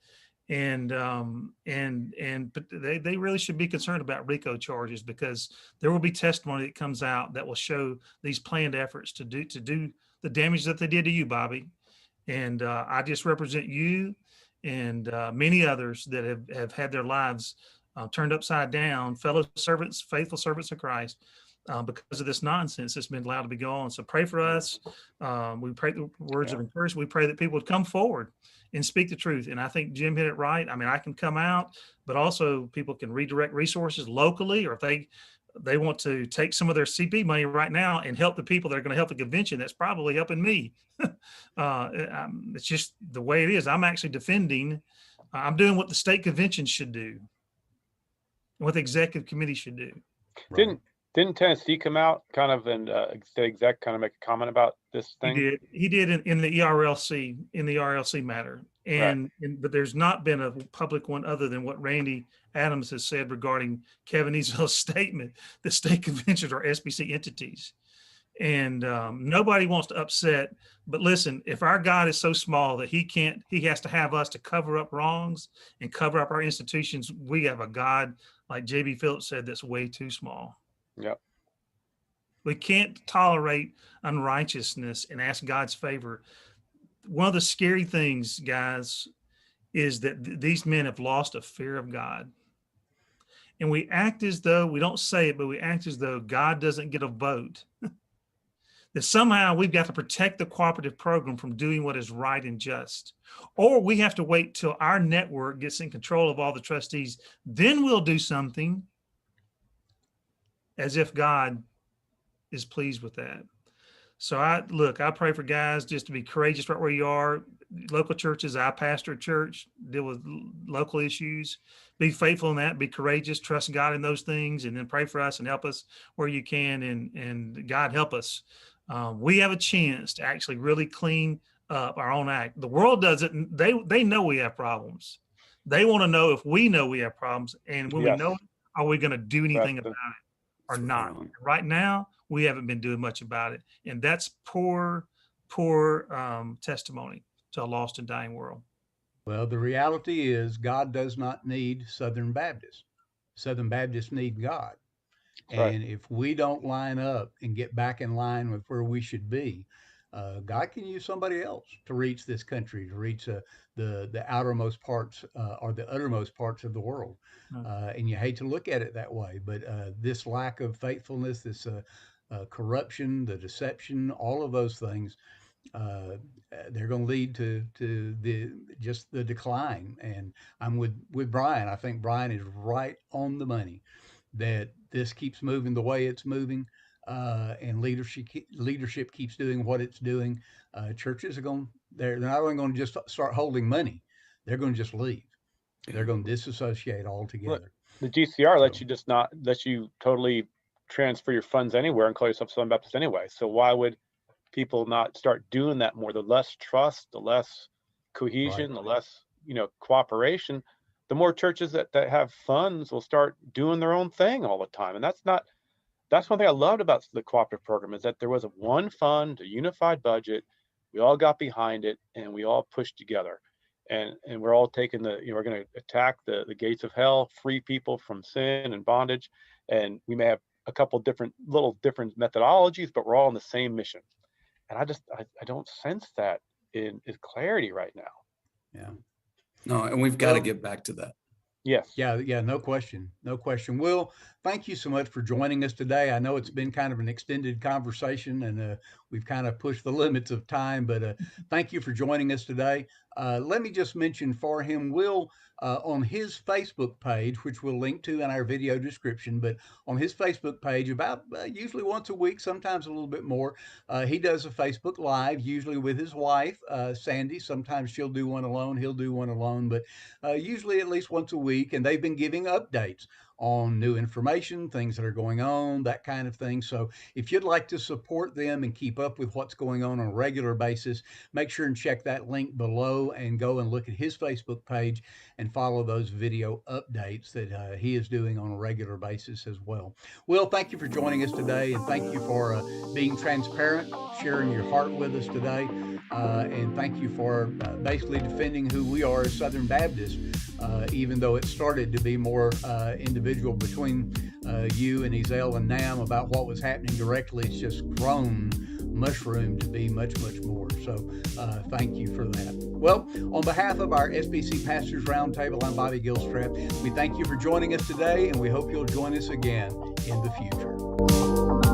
and but they really should be concerned about RICO charges, because there will be testimony that comes out that will show these planned efforts to do the damage that they did to you, Bobby. And I just represent you and many others that have had their lives turned upside down, fellow servants, faithful servants of Christ, because of this nonsense that's been allowed to be going on. So pray for us. We pray the words of encouragement. We pray that people would come forward and speak the truth. And I think Jim hit it right. I mean, I can come out, but also people can redirect resources locally, or if they want to take some of their CP money right now and help the people that are going to help the convention, that's probably helping me. It's just the way it is. I'm actually defending, I'm doing what the state convention should do, what the executive committee should do. Right. Didn't Tennessee come out kind of and the exec kind of make a comment about this thing? He did in the ERLC matter, but there's not been a public one other than what Randy Adams has said regarding Kevin Ezel's statement that state conventions are SBC entities, and nobody wants to upset. But listen, if our God is so small that he has to have us to cover up wrongs and cover up our institutions, we have a God, like J.B. Phillips said, that's way too small. Yep. We can't tolerate unrighteousness and ask God's favor. One of the scary things, guys, is that these men have lost a fear of God. And we act as though, we don't say it, but we act as though God doesn't get a vote. That somehow we've got to protect the cooperative program from doing what is right and just. Or we have to wait till our network gets in control of all the trustees. Then we'll do something, as if God is pleased with that. So I pray for guys just to be courageous right where you are. Local churches, I pastor a church, deal with local issues. Be faithful in that, be courageous, trust God in those things, and then pray for us and help us where you can, and God help us. We have a chance to actually really clean up our own act. The world doesn't, they know we have problems. They want to know if we know we have problems, and when we know it, are we going to do anything about it? Or not. Right now, we haven't been doing much about it. And that's poor testimony to a lost and dying world. Well, the reality is God does not need Southern Baptists. Southern Baptists need God. And if we don't line up and get back in line with where we should be, God can use somebody else to reach this country, to reach the outermost parts or the uttermost parts of the world. And you hate to look at it that way, but this lack of faithfulness, this corruption, the deception, all of those things, they're going to lead to the decline. And I'm with Brian. I think Brian is right on the money that this keeps moving the way it's moving. And leadership keeps doing what it's doing. Churches are they're not only going to just start holding money, they're going to just leave. They're going to disassociate altogether. The GCR lets you totally transfer your funds anywhere and call yourself Southern Baptist anyway. So why would people not start doing that more? The less trust, the less cohesion, the less cooperation. The more churches that have funds will start doing their own thing all the time, and that's one thing I loved about the cooperative program, is that there was one fund, a unified budget. We all got behind it and we all pushed together. And we're all taking we're going to attack the gates of hell, free people from sin and bondage. And we may have a couple different methodologies, but we're all on the same mission. And I don't sense that in clarity right now. Yeah. No, and we've got to get back to that. Yes. Yeah, no question. Will, thank you so much for joining us today. I know it's been kind of an extended conversation, and we've kind of pushed the limits of time, but thank you for joining us today. Let me just mention for him, Will, on his Facebook page, which we'll link to in our video description, but on his Facebook page, about usually once a week, sometimes a little bit more, he does a Facebook Live, usually with his wife, Sandy. Sometimes she'll do one alone, he'll do one alone, but usually at least once a week, and they've been giving updates on new information, things that are going on, that kind of thing. So if you'd like to support them and keep up with what's going on a regular basis, make sure and check that link below and go and look at his Facebook page and follow those video updates that he is doing on a regular basis as well. Will, thank you for joining us today, and thank you for being transparent, sharing your heart with us today. And thank you for basically defending who we are as Southern Baptists, even though it started to be more individual between you and Ezel and Nam about what was happening directly. It's just mushroomed to be much, much more. So thank you for that. Well, on behalf of our SBC Pastors Roundtable, I'm Bobby Gilstrap. We thank you for joining us today, and we hope you'll join us again in the future.